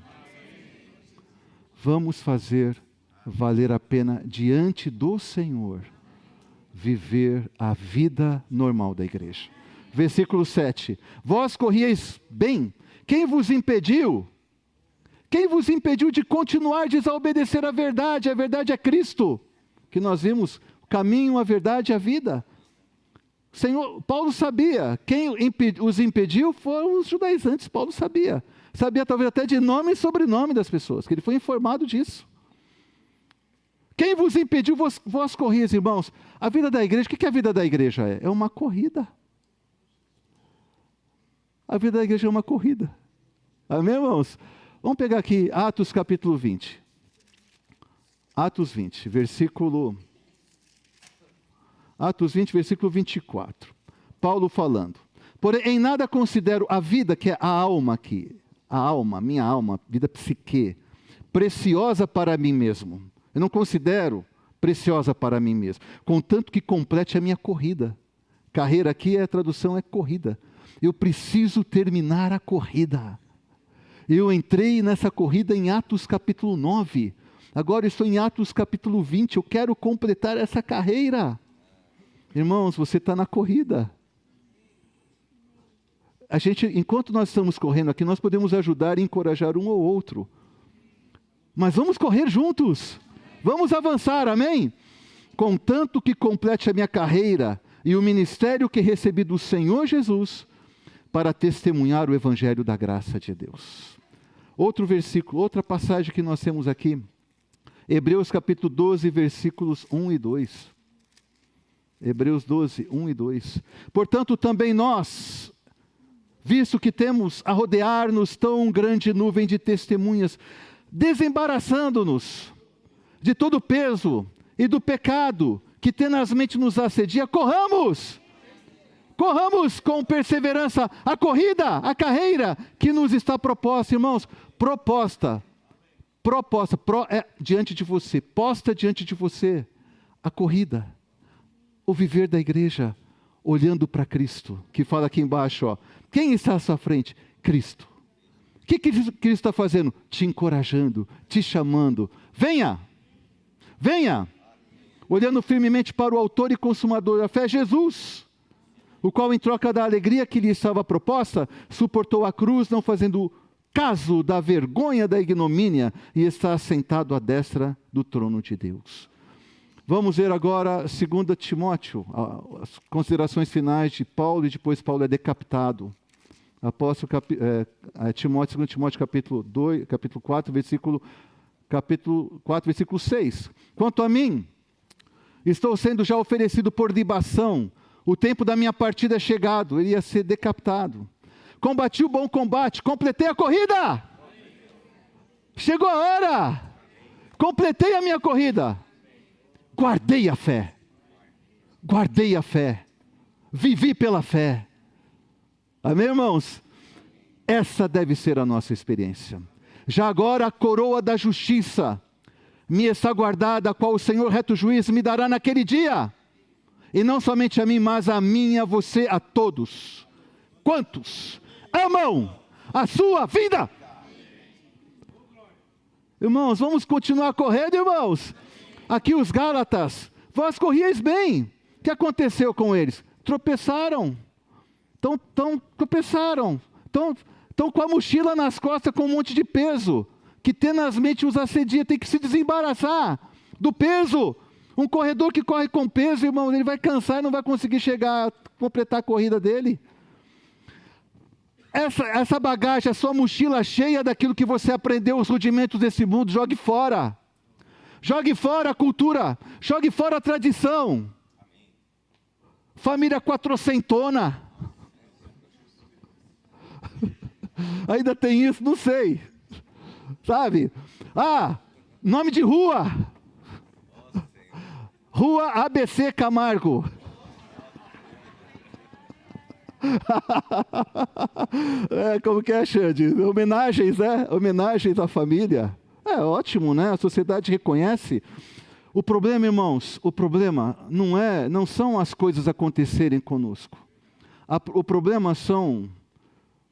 Vamos fazer valer a pena diante do Senhor viver a vida normal da igreja. Versículo 7. Vós corrieis bem. Quem vos impediu? Quem vos impediu de continuar a obedecer à verdade? A verdade é Cristo. Que nós vimos o caminho, a verdade e a vida. Paulo sabia, quem os impediu foram os judaizantes, Paulo sabia. Sabia talvez até de nome e sobrenome das pessoas, que ele foi informado disso. Quem vos impediu, vós corrias, irmãos. A vida da igreja, o que a vida da igreja é? É uma corrida. A vida da igreja é uma corrida. Amém, irmãos? Vamos pegar aqui Atos capítulo 20. Atos 20, versículo 24. Paulo falando. Porém, em nada considero a vida, que é a alma aqui, minha alma, vida psique, preciosa para mim mesmo. Eu não considero preciosa para mim mesmo, contanto que complete a minha corrida. Carreira aqui, a tradução é corrida. Eu preciso terminar a corrida. Eu entrei nessa corrida em Atos capítulo 9. Agora estou em Atos capítulo 20. Eu quero completar essa carreira. Irmãos, você está na corrida. Enquanto nós estamos correndo aqui, nós podemos ajudar e encorajar um ou outro. Mas vamos correr juntos. Vamos avançar, amém? Contanto que complete a minha carreira e o ministério que recebi do Senhor Jesus para testemunhar o evangelho da graça de Deus. Outro versículo, outra passagem que nós temos aqui, Hebreus capítulo 12, versículos 1 e 2. Hebreus 12, 1 e 2. Portanto, também nós, visto que temos a rodear-nos tão grande nuvem de testemunhas, desembaraçando-nos de todo o peso e do pecado que tenazmente nos assedia, corramos com perseverança a corrida, a carreira que nos está proposta, irmãos, diante de você, posta diante de você, a corrida, o viver da igreja, olhando para Cristo, que fala aqui embaixo, ó, quem está à sua frente? Cristo. O que Cristo está fazendo? Te encorajando, te chamando, venha, olhando firmemente para o autor e consumador da fé, Jesus, o qual em troca da alegria que lhe estava proposta, suportou a cruz, não fazendo caso da vergonha da ignomínia, e está assentado à destra do trono de Deus. Vamos ver agora 2 Timóteo, as considerações finais de Paulo, e depois Paulo é decapitado. Apóstolo Timóteo, 2 Timóteo capítulo 4, versículo 6. Quanto a mim, estou sendo já oferecido por libação, o tempo da minha partida é chegado, ele ia ser decapitado. Combati o bom combate, completei a corrida. Chegou a hora, completei a minha corrida. Guardei a fé, vivi pela fé. Amém, irmãos? Essa deve ser a nossa experiência. Já agora a coroa da justiça me está guardada, a qual o Senhor reto juiz me dará naquele dia. E não somente a mim, mas a mim e a você, a todos. Quantos amam a sua vida? Irmãos, vamos continuar correndo, irmãos. Aqui os Gálatas, vós corrieis bem. O que aconteceu com eles? Tropeçaram. Tropeçaram. Estão com a mochila nas costas com um monte de peso, que tenazmente os assedia, tem que se desembaraçar do peso. Um corredor que corre com peso, irmão, ele vai cansar e não vai conseguir completar a corrida dele. Essa bagagem, a sua mochila cheia daquilo que você aprendeu, os rudimentos desse mundo, jogue fora. Jogue fora a cultura, jogue fora a tradição. Família quatrocentona. Ainda tem isso? Não sei. Sabe? Nome de rua. Rua ABC Camargo. Como que é, Xande? Homenagens, né? Homenagens à família. É ótimo, né? A sociedade reconhece. O problema, irmãos, não são as coisas acontecerem conosco. O problema são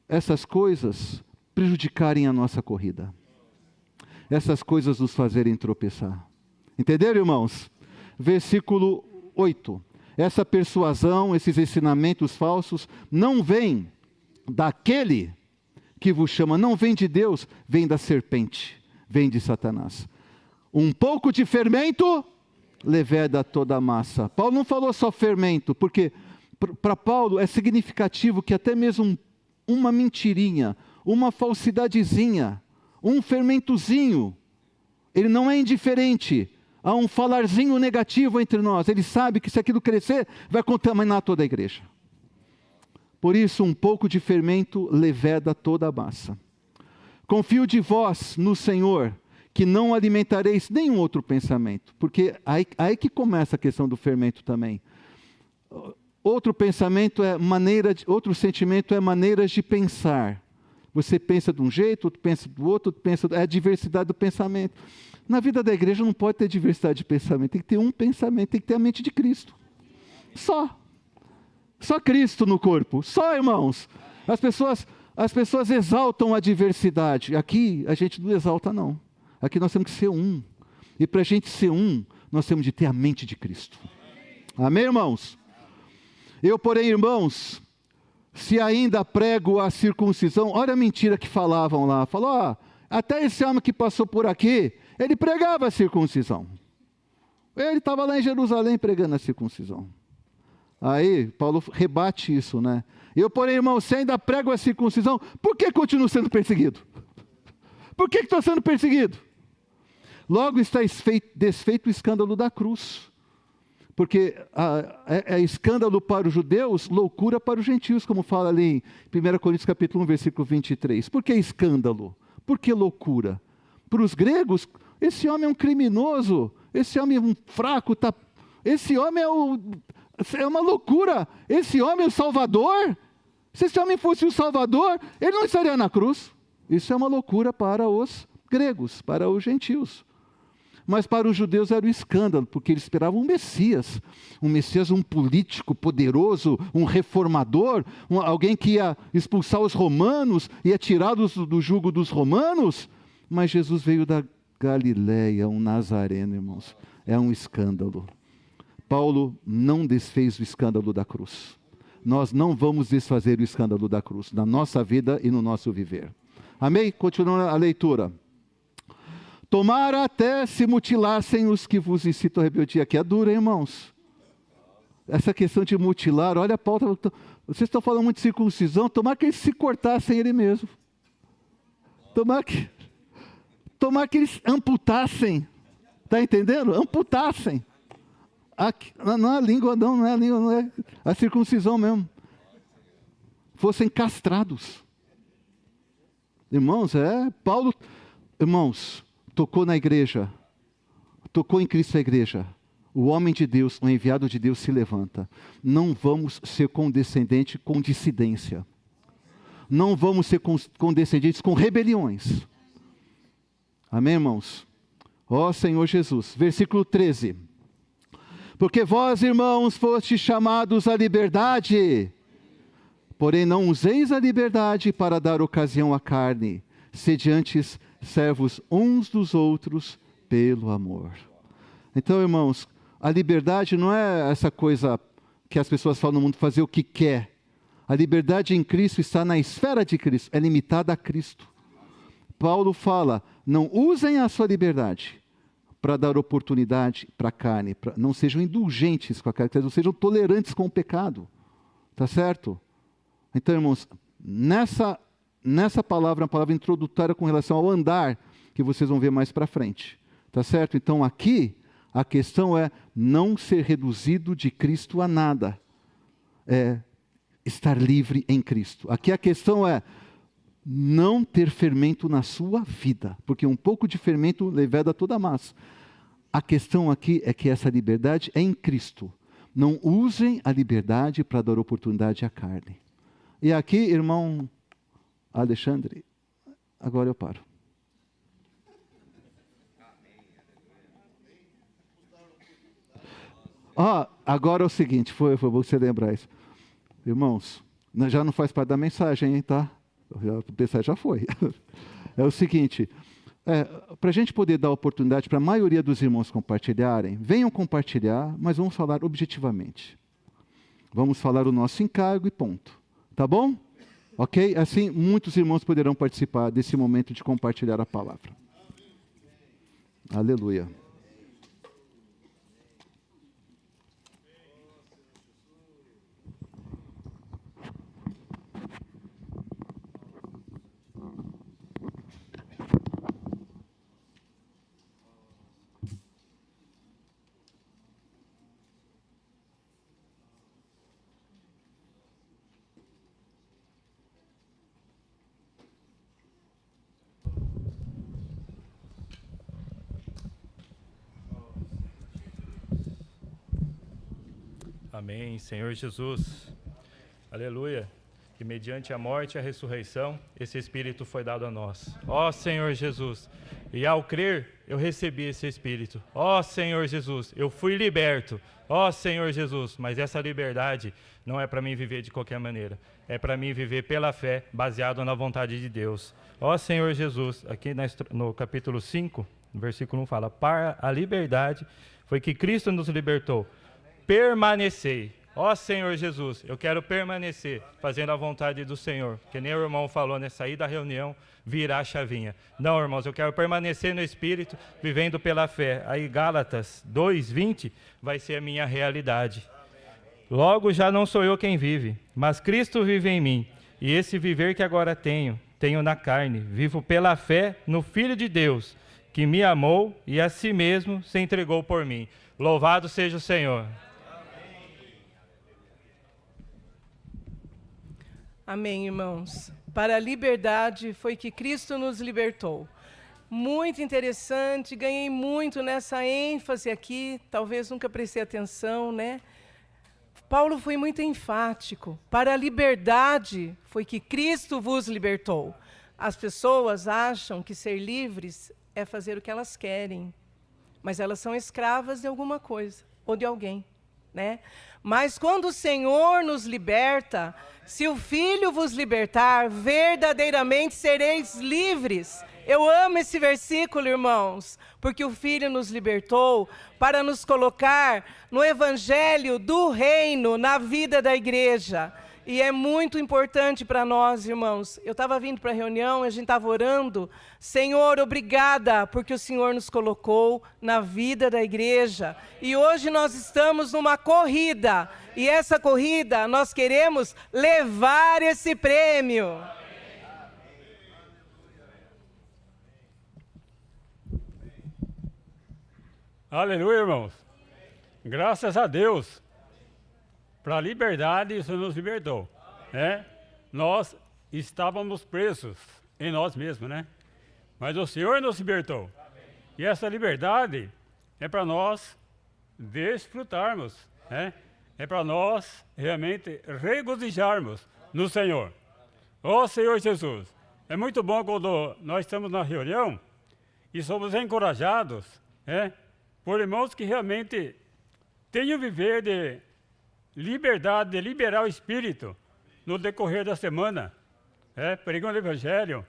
essas coisas prejudicarem a nossa corrida. Essas coisas nos fazerem tropeçar. Entenderam, irmãos? Versículo 8. Essa persuasão, esses ensinamentos falsos, não vêm daquele que vos chama, não vem de Deus, vem da serpente, vem de Satanás. Um pouco de fermento leveda toda a massa. Paulo não falou só fermento, porque Para Paulo é significativo que até mesmo uma mentirinha, uma falsidadezinha, um fermentozinho, ele não é indiferente a um falarzinho negativo entre nós. Ele sabe que se aquilo crescer, vai contaminar toda a igreja. Por isso, um pouco de fermento leveda toda a massa. Confio de vós no Senhor, que não alimentareis nenhum outro pensamento. Porque aí que começa a questão do fermento também. Outro pensamento outro sentimento é maneiras de pensar. Você pensa de um jeito, outro pensa do outro, é a diversidade do pensamento. Na vida da igreja não pode ter diversidade de pensamento, tem que ter um pensamento, tem que ter a mente de Cristo. Só Cristo no corpo, só, irmãos. As pessoas exaltam a diversidade, aqui a gente não exalta não. Aqui nós temos que ser um, e para a gente ser um, nós temos de ter a mente de Cristo. Amém, irmãos? Eu, porém, irmãos, se ainda prego a circuncisão, olha a mentira que falavam lá, falou, até esse homem que passou por aqui, ele pregava a circuncisão. Ele estava lá em Jerusalém pregando a circuncisão. Aí, Paulo rebate isso, né? Eu, porém, irmão, se ainda prego a circuncisão, por que continuo sendo perseguido? Por que estou sendo perseguido? Logo está desfeito o escândalo da cruz. Porque é escândalo para os judeus, loucura para os gentios, como fala ali em 1 Coríntios capítulo 1, versículo 23. Por que escândalo? Por que loucura? Para os gregos, esse homem é um criminoso, esse homem é um fraco, esse homem é uma loucura, esse homem é o Salvador. Se esse homem fosse o Salvador, ele não estaria na cruz. Isso é uma loucura para os gregos, para os gentios. Mas para os judeus era um escândalo, porque eles esperavam um Messias, um político poderoso, um reformador, alguém que ia expulsar os romanos, ia tirá-los do jugo dos romanos. Mas Jesus veio da Galileia, um nazareno, irmãos. É um escândalo. Paulo não desfez o escândalo da cruz. Nós não vamos desfazer o escândalo da cruz, na nossa vida e no nosso viver. Amém? Continuando a leitura. Tomara até se mutilassem os que vos incitam a rebeldia. Aqui é dura, hein, irmãos? Essa questão de mutilar, olha a pauta. Vocês estão falando muito de circuncisão, tomara que eles se cortassem ele mesmo. Tomara que eles amputassem. Está entendendo? Amputassem. Não é a língua, não é a língua, não é a circuncisão mesmo. Fossem castrados. Irmãos, Paulo, irmãos, tocou na igreja, tocou em Cristo a igreja. O homem de Deus, o enviado de Deus se levanta. Não vamos ser condescendentes com dissidência. Não vamos ser condescendentes com rebeliões. Amém, irmãos? Ó Senhor Jesus. Versículo 13. Porque vós, irmãos, fostes chamados à liberdade, porém não useis a liberdade para dar ocasião à carne, sede antes servos uns dos outros pelo amor. Então, irmãos, a liberdade não é essa coisa que as pessoas falam no mundo, fazer o que quer. A liberdade em Cristo está na esfera de Cristo, é limitada a Cristo. Paulo fala, não usem a sua liberdade para dar oportunidade para a carne, não sejam indulgentes com a carne, não sejam tolerantes com o pecado. Tá certo? Então, irmãos, nessa palavra, uma palavra introdutória com relação ao andar, que vocês vão ver mais para frente. Tá certo? Então, aqui, a questão é não ser reduzido de Cristo a nada. É estar livre em Cristo. Aqui a questão é não ter fermento na sua vida, porque um pouco de fermento leveda toda a massa. A questão aqui é que essa liberdade é em Cristo. Não usem a liberdade para dar oportunidade à carne. E aqui, irmão Alexandre, agora eu paro. Agora é o seguinte, foi bom você lembrar isso. Irmãos, já não faz parte da mensagem, hein, tá? A mensagem já foi. É o seguinte, para a gente poder dar oportunidade para a maioria dos irmãos compartilharem, venham compartilhar, mas vamos falar objetivamente. Vamos falar o nosso encargo e ponto. Tá bom? Ok? Assim, muitos irmãos poderão participar desse momento de compartilhar a palavra. Aleluia. Amém. Senhor Jesus, aleluia, que mediante a morte e a ressurreição, esse Espírito foi dado a nós. Ó Senhor Jesus, e ao crer, eu recebi esse Espírito. Ó Senhor Jesus, eu fui liberto. Ó Senhor Jesus, mas essa liberdade não é para mim viver de qualquer maneira. É para mim viver pela fé, baseado na vontade de Deus. Ó Senhor Jesus, aqui no capítulo 5, no versículo 1 fala, para a liberdade foi que Cristo nos libertou. Permanecei. Ó Senhor Jesus, eu quero permanecer fazendo a vontade do Senhor. Que nem o irmão falou, né? Sair da reunião, virar a chavinha. Não, irmãos, eu quero permanecer no Espírito, vivendo pela fé. Aí Gálatas 2:20 vai ser a minha realidade. Logo já não sou eu quem vive, mas Cristo vive em mim. E esse viver que agora tenho na carne. Vivo pela fé no Filho de Deus, que me amou e a si mesmo se entregou por mim. Louvado seja o Senhor. Amém, irmãos. Para a liberdade foi que Cristo nos libertou. Muito interessante, ganhei muito nessa ênfase aqui, talvez nunca prestei atenção, né? Paulo foi muito enfático. Para a liberdade foi que Cristo vos libertou. As pessoas acham que ser livres é fazer o que elas querem, mas elas são escravas de alguma coisa, ou de alguém, né? Mas quando o Senhor nos liberta, se o Filho vos libertar, verdadeiramente sereis livres. Eu amo esse versículo, irmãos, porque o Filho nos libertou para nos colocar no Evangelho do Reino, na vida da igreja. E é muito importante para nós, irmãos. Eu estava vindo para a reunião, a gente estava orando. Senhor, obrigada, porque o Senhor nos colocou na vida da igreja. E hoje nós estamos numa corrida. E essa corrida, nós queremos levar esse prêmio. Aleluia, irmãos. Graças a Deus. Para a liberdade, o Senhor nos libertou. Né? Nós estávamos presos em nós mesmos, né? Mas o Senhor nos libertou. E essa liberdade é para nós desfrutarmos, né? É para nós realmente regozijarmos no Senhor. Ó Senhor Jesus, é muito bom quando nós estamos na reunião e somos encorajados, né? Por irmãos que realmente têm o viver de liberdade, de liberar o Espírito no decorrer da semana, pregando o Evangelho.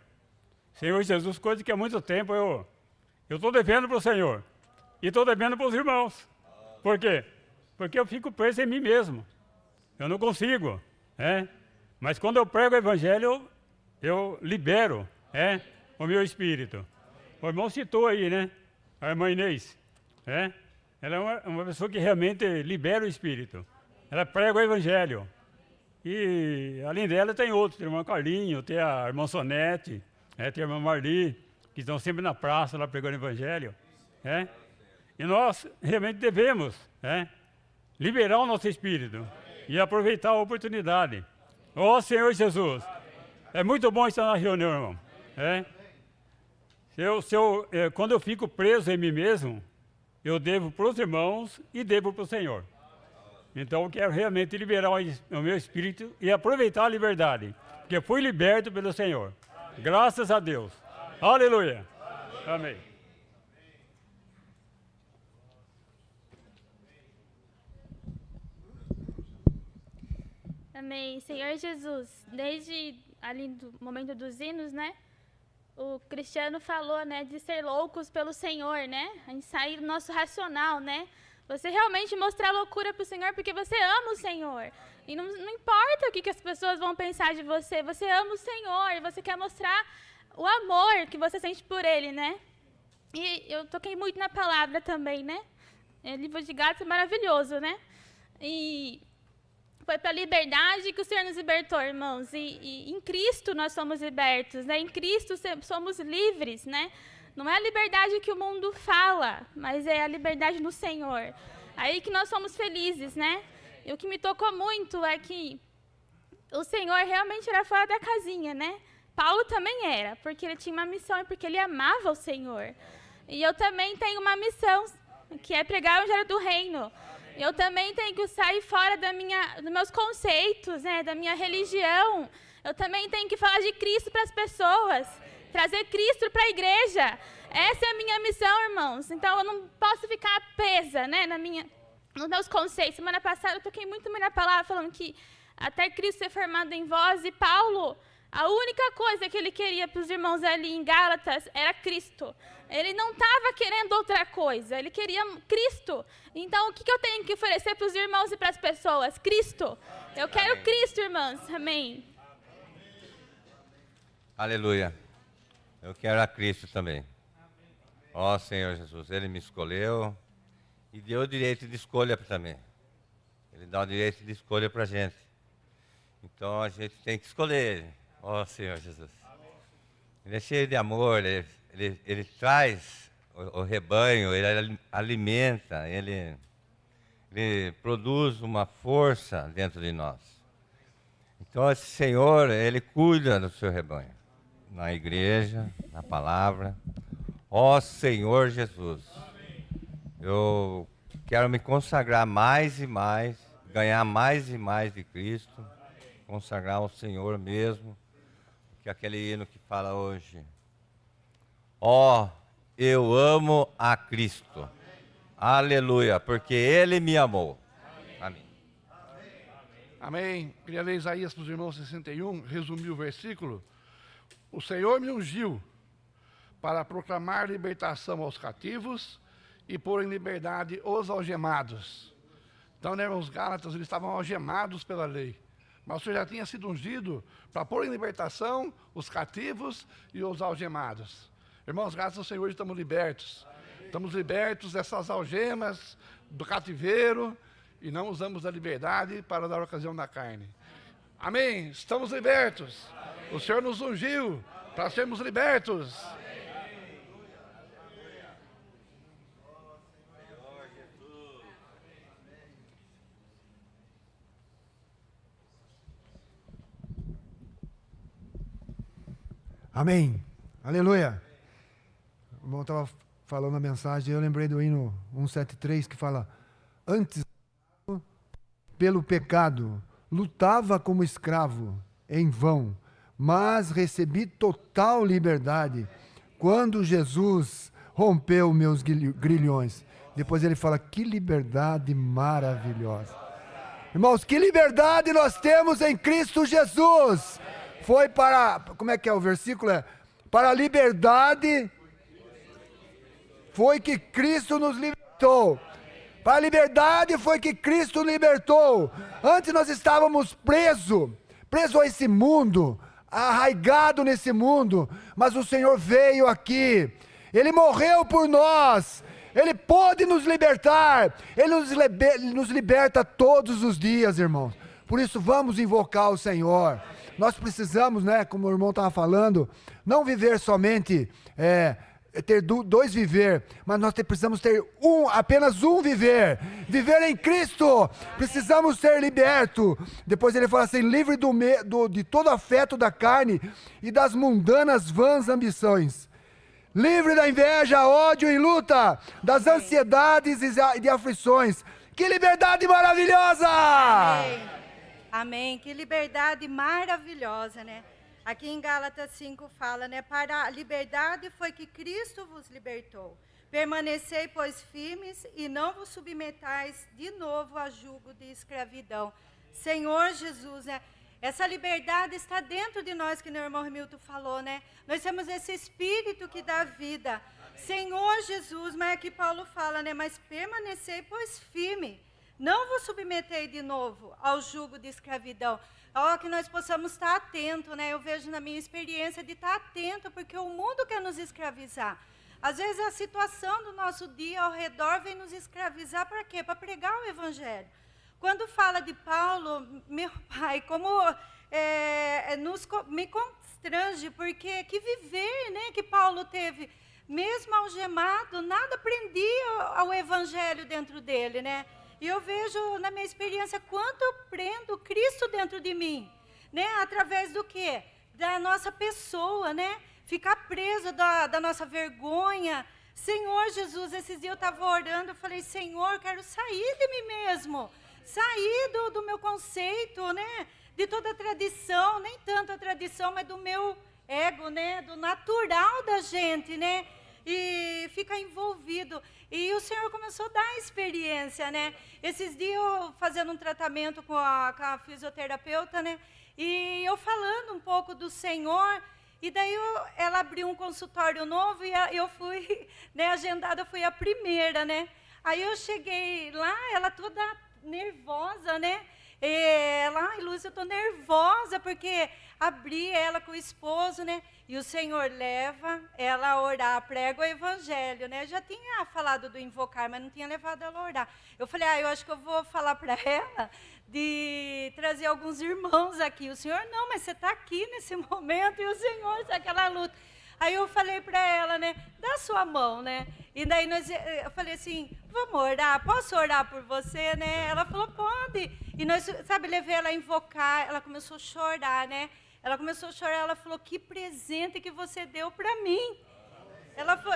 Senhor Jesus, coisa que há muito tempo eu estou devendo para o Senhor e estou devendo para os irmãos. Por quê? Porque eu fico preso em mim mesmo. Eu não consigo, mas quando eu prego o Evangelho, eu libero o meu espírito. O irmão citou aí, né? A irmã Inês, ela é uma pessoa que realmente libera o espírito. Ela prega o Evangelho. E, além dela, tem outros. Tem a irmã Carlinho, tem a irmã Sonete, tem a irmã Marli, que estão sempre na praça lá pregando o Evangelho. E nós realmente devemos liberar o nosso espírito e aproveitar a oportunidade. Ó Senhor Jesus, é muito bom estar na reunião, irmão. Quando eu fico preso em mim mesmo, eu devo para os irmãos e devo para o Senhor. Então eu quero realmente liberar o meu espírito e aproveitar a liberdade, porque eu fui liberto pelo Senhor. Graças a Deus. Aleluia. Amém. Amém. Senhor Jesus, desde ali do momento dos hinos, né? O Cristiano falou, né, de ser loucos pelo Senhor, né? A gente sair do nosso racional, né? Você realmente mostrar loucura para o Senhor porque você ama o Senhor. E não importa o que as pessoas vão pensar de você, você ama o Senhor e você quer mostrar o amor que você sente por Ele, né? E eu toquei muito na palavra também, né? O livro de Gálatas é maravilhoso, né? E foi para a liberdade que o Senhor nos libertou, irmãos. E em Cristo nós somos libertos, né? Em Cristo somos livres, né? Não é a liberdade que o mundo fala, mas é a liberdade no Senhor. Aí que nós somos felizes, né? E o que me tocou muito é que o Senhor realmente era fora da casinha, né? Paulo também era, porque ele tinha uma missão e porque ele amava o Senhor. E eu também tenho uma missão, que é pregar o evangelho do reino. Eu também tenho que sair fora dos meus conceitos, né, da minha religião. Eu também tenho que falar de Cristo para as pessoas, trazer Cristo para a igreja. Essa é a minha missão, irmãos. Então, eu não posso ficar presa, né, nos meus conceitos. Semana passada, eu toquei muito na palavra, falando que até Cristo ser formado em vós. E Paulo, a única coisa que ele queria para os irmãos ali em Gálatas era Cristo. Ele não estava querendo outra coisa, ele queria Cristo. Então, o que eu tenho que oferecer para os irmãos e para as pessoas? Cristo. Eu quero Cristo, irmãs. Amém. Aleluia. Eu quero a Cristo também. Ó Senhor Jesus, Ele me escolheu e deu o direito de escolha também. Ele dá o direito de escolha para a gente. Então a gente tem que escolher Ele. Ó Senhor Jesus. Ele é cheio de amor, ele traz o rebanho, ele alimenta, ele produz uma força dentro de nós. Então esse Senhor, Ele cuida do seu rebanho. Na igreja, na palavra. Ó Senhor Jesus, eu quero me consagrar mais e mais, ganhar mais e mais de Cristo, consagrar ao Senhor mesmo, que é aquele hino que fala hoje. Ó, eu amo a Cristo, aleluia, porque Ele me amou. Amém. Amém. Queria ler Isaías para os irmãos 61, resumir o versículo. O Senhor me ungiu para proclamar libertação aos cativos e pôr em liberdade os algemados. Então, né, os Gálatas, eles estavam algemados pela lei. Mas o Senhor já tinha sido ungido para pôr em libertação os cativos e os algemados. Irmãos, graças ao Senhor estamos libertos. Estamos libertos dessas algemas do cativeiro e não usamos a liberdade para dar ocasião da carne. Amém? Estamos libertos. O Senhor nos ungiu para sermos libertos. Amém. Aleluia. O irmão estava falando a mensagem, eu lembrei do hino 173 que fala: antes, pelo pecado, lutava como escravo, em vão, mas recebi total liberdade quando Jesus rompeu meus grilhões. Depois ele fala: que liberdade maravilhosa. Irmãos, que liberdade nós temos em Cristo Jesus. Foi para, como é que é o versículo? Para a liberdade foi que Cristo nos libertou. Para a liberdade foi que Cristo libertou. Antes nós estávamos presos a esse mundo, arraigado nesse mundo, mas o Senhor veio aqui, Ele morreu por nós, Ele pôde nos libertar, Ele nos liberta todos os dias, irmãos. Por isso vamos invocar o Senhor. Nós precisamos, né, como o irmão estava falando, não viver somente, ter dois viver, mas nós precisamos ter apenas um viver em Cristo. Precisamos ser libertos. Depois ele fala assim: livre de todo afeto da carne e das mundanas vãs ambições. Livre da inveja, ódio e luta, das ansiedades e de aflições. Que liberdade maravilhosa! Amém. Amém, que liberdade maravilhosa, né? Aqui em Gálatas 5 fala, né? Para a liberdade foi que Cristo vos libertou. Permanecei, pois, firmes e não vos submetais de novo a jugo de escravidão. Senhor Jesus, né? Essa liberdade está dentro de nós, que o irmão Hamilton falou, né? Nós temos esse Espírito que dá vida. Amém. Senhor Jesus, mas aqui Paulo fala, né? Mas permanecei, pois, firme. Não vos submetei de novo ao jugo de escravidão. Que nós possamos estar atentos, né? Eu vejo na minha experiência de estar atento, porque o mundo quer nos escravizar. Às vezes a situação do nosso dia ao redor vem nos escravizar para quê? Para pregar o Evangelho. Quando fala de Paulo, meu pai, como me constrange, porque que viver, né, que Paulo teve, mesmo algemado, nada prendia ao Evangelho dentro dele, né? E eu vejo na minha experiência quanto eu prendo Cristo dentro de mim, né? Através do quê? Da nossa pessoa, né? Ficar preso da nossa vergonha. Senhor Jesus, esses dias eu estava orando, eu falei, Senhor, eu quero sair de mim mesmo, sair do meu conceito, né? De toda a tradição, nem tanto a tradição, mas do meu ego, né? Do natural da gente, né? E fica envolvido. E o Senhor começou a dar experiência, né? Esses dias eu fazendo um tratamento com a fisioterapeuta, né? E eu falando um pouco do Senhor, e daí ela abriu um consultório novo e eu fui, né, agendada, fui a primeira, né? Aí eu cheguei lá, ela toda nervosa, né? Ela, ai, Lúcia, eu estou nervosa porque abri ela com o esposo, né? E o Senhor leva ela a orar, prega o evangelho, né? Já tinha falado do invocar, mas não tinha levado ela a orar. Eu falei, eu acho que eu vou falar para ela de trazer alguns irmãos aqui. O Senhor, não, mas você está aqui nesse momento, e o Senhor está aquela luta. Aí eu falei para ela, né, dá a sua mão, né? E daí eu falei assim, vamos orar, posso orar por você, né? Ela falou, pode. E nós, sabe, levei ela a invocar, ela começou a chorar, né? Ela começou a chorar, ela falou, que presente que você deu para mim.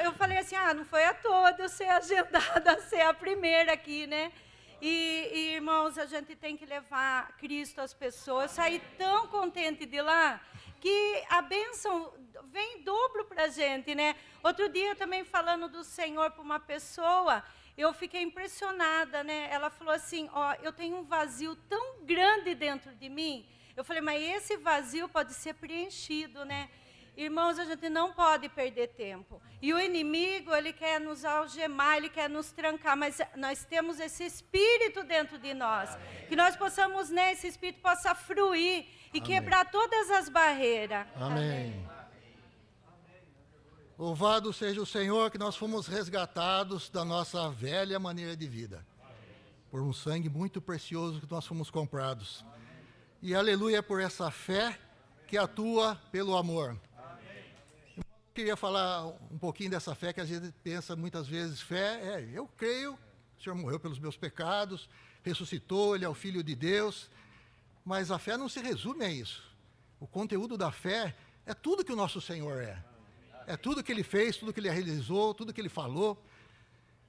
Eu falei assim, não foi à toa de eu ser agendada a ser a primeira aqui, né? E, irmãos, a gente tem que levar Cristo às pessoas, sair tão contente de lá, que a bênção vem em dobro para a gente, né? Outro dia, também falando do Senhor para uma pessoa, eu fiquei impressionada, né? Ela falou assim, eu tenho um vazio tão grande dentro de mim. Eu falei, mas esse vazio pode ser preenchido, né? Irmãos, a gente não pode perder tempo. E o inimigo, ele quer nos algemar, ele quer nos trancar, mas nós temos esse espírito dentro de nós. Amém. Que nós possamos, né, esse espírito possa fruir e Amém. Quebrar todas as barreiras. Amém. Louvado seja o Senhor, que nós fomos resgatados da nossa velha maneira de vida. Por um sangue muito precioso que nós fomos comprados. E aleluia por essa fé que atua pelo amor. Eu queria falar um pouquinho dessa fé que a gente pensa muitas vezes, fé, eu creio, o Senhor morreu pelos meus pecados, ressuscitou, Ele é o Filho de Deus, mas a fé não se resume a isso. O conteúdo da fé é tudo que o nosso Senhor é tudo que Ele fez, tudo que Ele realizou, tudo que Ele falou.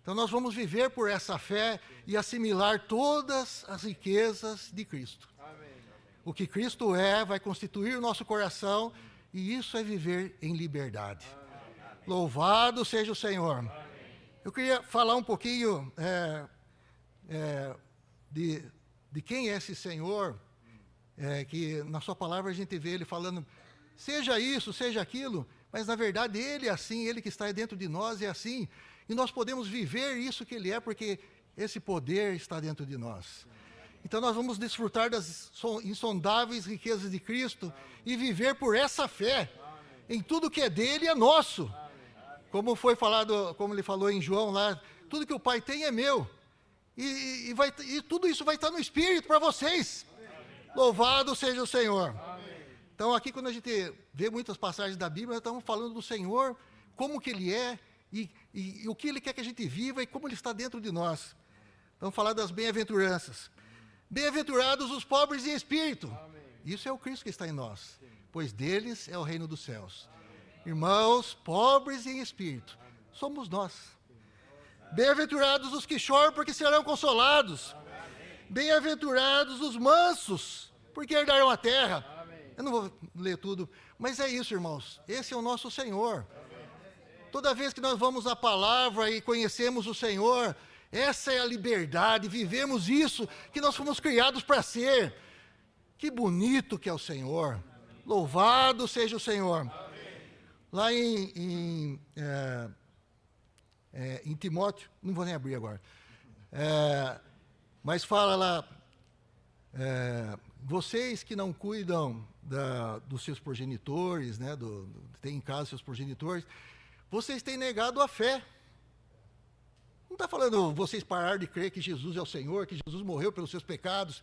Então nós vamos viver por essa fé e assimilar todas as riquezas de Cristo. O que Cristo vai constituir o nosso coração, e isso é viver em liberdade. Louvado seja o Senhor. Eu queria falar um pouquinho de quem é esse Senhor, que na sua palavra a gente vê Ele falando, seja isso, seja aquilo, mas na verdade Ele é assim, Ele que está dentro de nós é assim, e nós podemos viver isso que Ele é, porque esse poder está dentro de nós. Então nós vamos desfrutar das insondáveis riquezas de Cristo e viver por essa fé em tudo que é dele é nosso. Como foi falado, como ele falou em João lá, tudo que o Pai tem é meu. E tudo isso vai estar no Espírito para vocês. Louvado seja o Senhor. Então aqui quando a gente vê muitas passagens da Bíblia, nós estamos falando do Senhor, como que Ele é e o que Ele quer que a gente viva e como Ele está dentro de nós. Vamos falar das bem-aventuranças. Bem-aventurados os pobres em espírito. Amém. Isso é o Cristo que está em nós, pois deles é o reino dos céus. Irmãos, pobres em espírito, somos nós. Bem-aventurados os que choram, porque serão consolados. Bem-aventurados os mansos, porque herdarão a terra. Eu não vou ler tudo, mas é isso, irmãos. Esse é o nosso Senhor. Toda vez que nós vamos à palavra e conhecemos o Senhor, essa é a liberdade, vivemos isso que nós fomos criados para ser. Que bonito que é o Senhor. Louvado seja o Senhor. Lá em Timóteo, não vou nem abrir agora, mas fala lá, vocês que não cuidam dos seus progenitores, né, têm em casa seus progenitores, vocês têm negado a fé. Não está falando vocês parar de crer que Jesus é o Senhor, que Jesus morreu pelos seus pecados,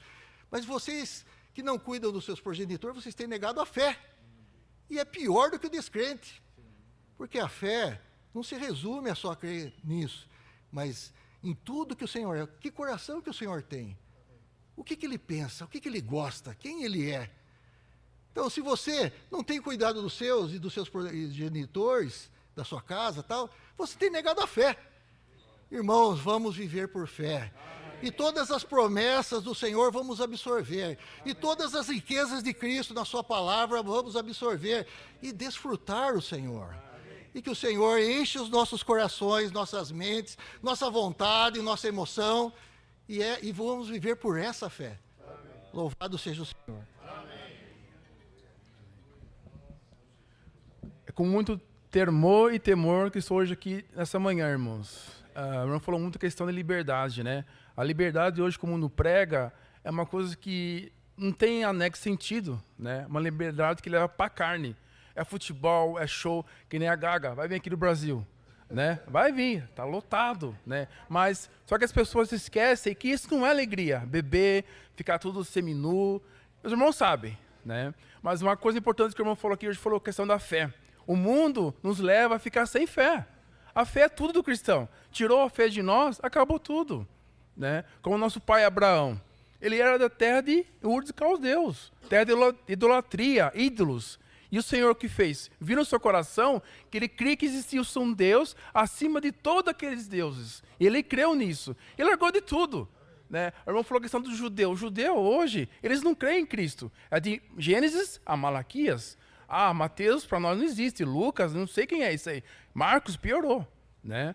mas vocês que não cuidam dos seus progenitores, vocês têm negado a fé. E é pior do que o descrente, porque a fé não se resume a só crer nisso, mas em tudo que o Senhor é. Que coração que o Senhor tem? O que Ele pensa? O que Ele gosta? Quem Ele é? Então, se você não tem cuidado dos seus e dos seus progenitores, da sua casa, tal, você tem negado a fé. Irmãos, vamos viver por fé. E todas as promessas do Senhor vamos absorver. E todas as riquezas de Cristo na sua palavra vamos absorver. E desfrutar o Senhor. E que o Senhor enche os nossos corações, nossas mentes, nossa vontade, nossa emoção. E vamos viver por essa fé. Louvado seja o Senhor. É com muito temor e temor que estou hoje aqui nessa manhã, irmãos. O irmão falou muito a questão da liberdade, né? A liberdade hoje, como o mundo prega, é uma coisa que não tem anexo sentido, né? Uma liberdade que leva para a carne. É futebol, é show, que nem a Gaga. Vai vir aqui no Brasil, né? Vai vir, tá lotado, né? Mas só que as pessoas esquecem que isso não é alegria. Beber, ficar tudo seminu. Os irmãos sabem, né? Mas uma coisa importante que o irmão falou aqui hoje, falou a questão da fé. O mundo nos leva a ficar sem fé. A fé é tudo do cristão. Tirou a fé de nós, acabou tudo. Né? Como o nosso pai Abraão. Ele era da terra de Ur dos Caldeus, terra de idolatria, ídolos. E o Senhor que fez? Viu no seu coração que ele cria que existia um Deus acima de todos aqueles deuses. E ele creu nisso. Ele largou de tudo. Né? O irmão falou a questão do judeu. O judeu hoje, eles não creem em Cristo. É de Gênesis a Malaquias. Mateus para nós não existe. Lucas, não sei quem é isso aí. Marcos piorou. Né?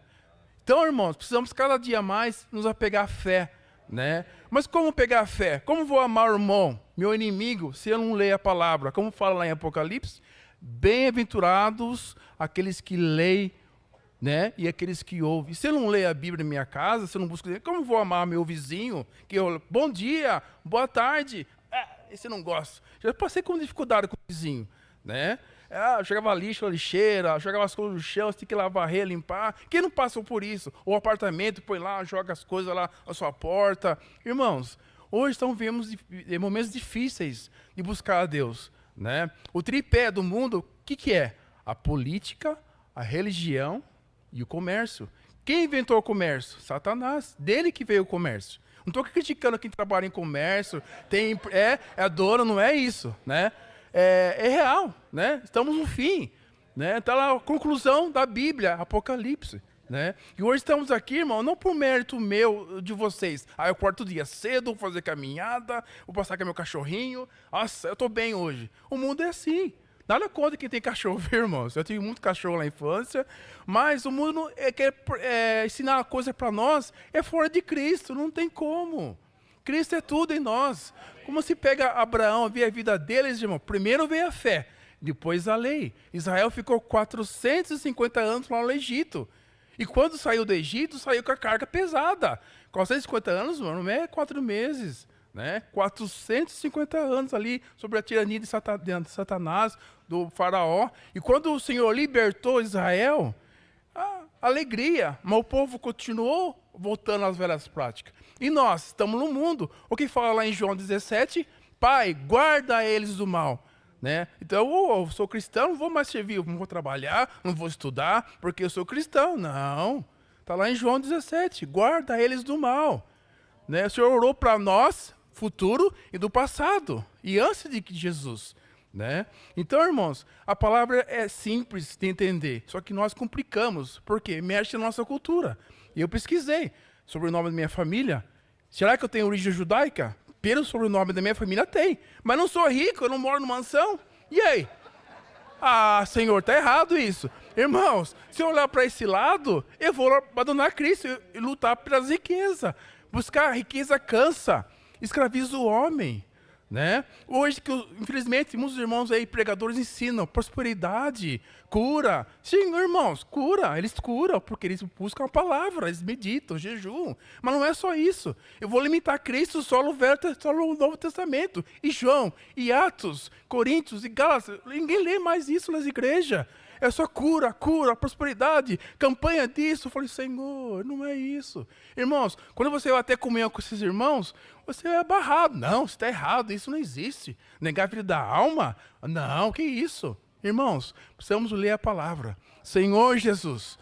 Então, irmãos, precisamos cada dia mais nos apegar à fé, né? Mas como pegar a fé? Como vou amar o irmão, meu inimigo, se eu não ler a palavra? Como fala lá em Apocalipse? Bem-aventurados aqueles que leem, né? E aqueles que ouvem. Se eu não ler a Bíblia em minha casa, se eu não busco, como vou amar meu vizinho? Bom dia, boa tarde. Esse eu não gosto. Já passei com dificuldade com o vizinho, né? Jogava lixo, lixeira, jogava as coisas no chão, você tem que lavar, limpar. Quem não passou por isso? O apartamento, põe lá, joga as coisas lá na sua porta. Irmãos, hoje vivemos momentos difíceis de buscar a Deus. Né? O tripé do mundo, o que é? A política, a religião e o comércio. Quem inventou o comércio? Satanás. Dele que veio o comércio. Não estou criticando quem trabalha em comércio, é dono, não é isso, né? É real, né? Estamos no fim, né? Está lá a conclusão da Bíblia, Apocalipse, né? E hoje estamos aqui, irmão, não por mérito meu, de vocês. Eu acordo dia cedo, vou fazer caminhada, vou passar com meu cachorrinho. Nossa, eu estou bem hoje. O mundo é assim. Nada contra quem tem cachorro, viu, irmãos? Eu tive muito cachorro na infância, mas o mundo quer ensinar uma coisa para nós, é fora de Cristo, não tem como. Cristo é tudo em nós. Como se pega Abraão, vê a vida deles, irmão. Primeiro veio a fé, depois a lei. Israel ficou 450 anos lá no Egito. E quando saiu do Egito, saiu com a carga pesada. 450 anos, mano, não é 4 meses. Né? 450 anos ali sobre a tirania de Satanás, do faraó. E quando o Senhor libertou Israel, alegria. Mas o povo continuou voltando às velhas práticas. E nós estamos no mundo. O que fala lá em João 17? Pai, guarda eles do mal. Né? Então, eu sou cristão, não vou mais servir, não vou trabalhar, não vou estudar, porque eu sou cristão. Não. Está lá em João 17. Guarda eles do mal. Né? O Senhor orou para nós, futuro e do passado. E antes de Jesus. Né? Então, irmãos, a palavra é simples de entender, só que nós complicamos, porque mexe na nossa cultura. E eu pesquisei sobre o nome da minha família. Será que eu tenho origem judaica? Pelo sobrenome da minha família tem. Mas não sou rico, eu não moro numa mansão. E aí? Senhor, está errado isso. Irmãos, se eu olhar para esse lado, eu vou abandonar Cristo e lutar pelas riquezas. Buscar a riqueza cansa, escraviza o homem. Né? Hoje, infelizmente, muitos irmãos aí, pregadores, ensinam prosperidade, cura. Sim, irmãos, cura. Eles curam porque eles buscam a palavra, eles meditam, jejum. Mas não é só isso. Eu vou limitar Cristo só no Novo Testamento. E João, e Atos, Coríntios e Gálatas. Ninguém lê mais isso nas igrejas. É só cura, prosperidade, campanha disso. Eu falei, Senhor, não é isso. Irmãos, quando você vai até comunhão com esses irmãos, você é barrado. Não, você está errado, isso não existe. Negar a vida da alma? Não, que isso? Irmãos, precisamos ler a palavra. Senhor Jesus,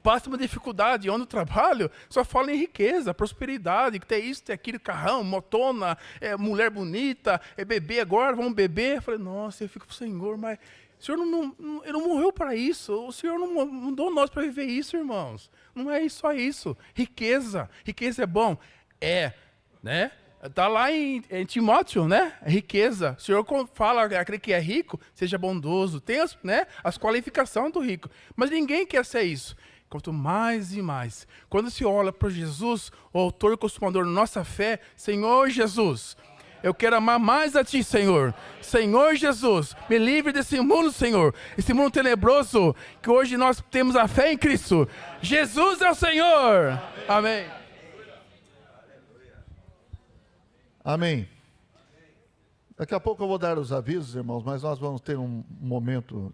passa uma dificuldade, onde eu trabalho, só fala em riqueza, prosperidade, que tem isso, tem aquilo, carrão, motona, mulher bonita, bebê agora, vamos beber. Eu falei, nossa, eu fico, Senhor, mas O Senhor ele não morreu para isso. O Senhor não mandou nós para viver isso, irmãos. Não é só isso. Riqueza. Riqueza é bom? É, né? Está lá em Timóteo, né? Riqueza. O Senhor fala, aquele que é rico, seja bondoso. Tem as qualificações do rico. Mas ninguém quer ser isso. Quanto mais e mais. Quando se olha para Jesus, o autor e consumador da nossa fé, Senhor Jesus, eu quero amar mais a Ti, Senhor. Senhor Jesus, me livre desse mundo, Senhor. Esse mundo tenebroso, que hoje nós temos a fé em Cristo. Jesus é o Senhor. Amém. Amém. Daqui a pouco eu vou dar os avisos, irmãos, mas nós vamos ter um momento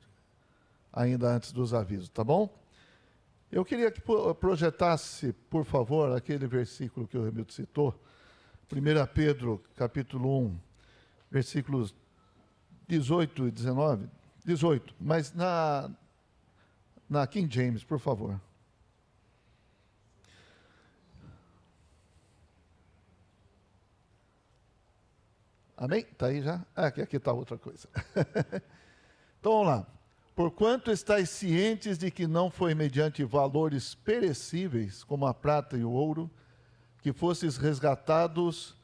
ainda antes dos avisos, tá bom? Eu queria que projetasse, por favor, aquele versículo que o Remildo citou, 1 Pedro, capítulo 1, versículos 18 e 19. 18, mas na King James, por favor. Amém? Está aí já? Aqui está outra coisa. Então, vamos lá. Porquanto estáis cientes de que não foi mediante valores perecíveis, como a prata e o ouro, que fostes resgatados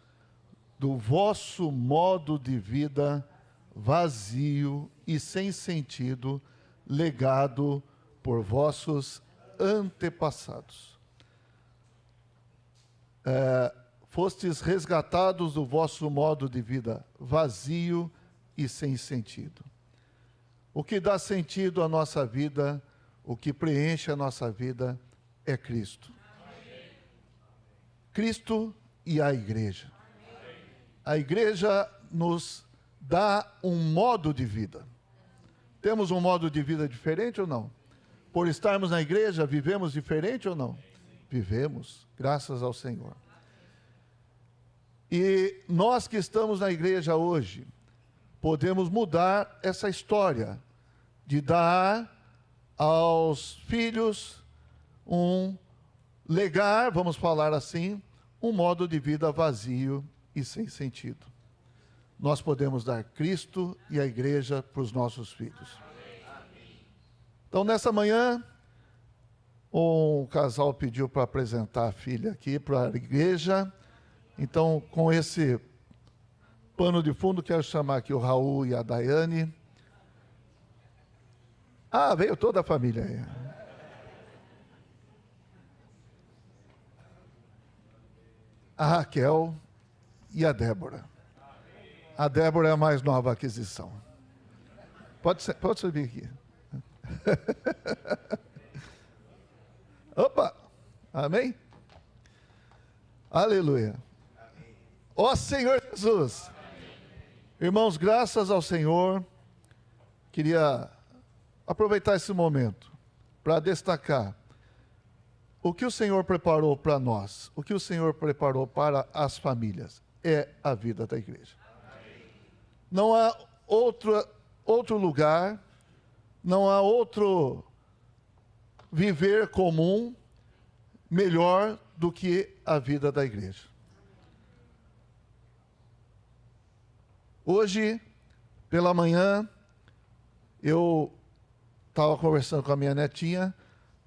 do vosso modo de vida vazio e sem sentido, legado por vossos antepassados. Fostes resgatados do vosso modo de vida vazio e sem sentido. O que dá sentido à nossa vida, o que preenche a nossa vida é Cristo. Cristo e a igreja. A igreja nos dá um modo de vida. Temos um modo de vida diferente ou não? Por estarmos na igreja, vivemos diferente ou não? Vivemos, graças ao Senhor. E nós que estamos na igreja hoje, podemos mudar essa história de dar aos filhos legar, vamos falar assim, um modo de vida vazio e sem sentido. Nós podemos dar Cristo e a igreja para os nossos filhos. Então, nessa manhã, um casal pediu para apresentar a filha aqui para a igreja. Então, com esse pano de fundo, quero chamar aqui o Raul e a Daiane. Ah, veio toda a família aí. A Raquel e a Débora. A Débora é a mais nova aquisição. Pode subir aqui. Opa! Amém? Aleluia. Ó Senhor Jesus. Irmãos, graças ao Senhor, queria aproveitar esse momento para destacar o que o Senhor preparou para nós, o que o Senhor preparou para as famílias, é a vida da igreja. Não há outro lugar, não há outro viver comum melhor do que a vida da igreja. Hoje, pela manhã, eu estava conversando com a minha netinha.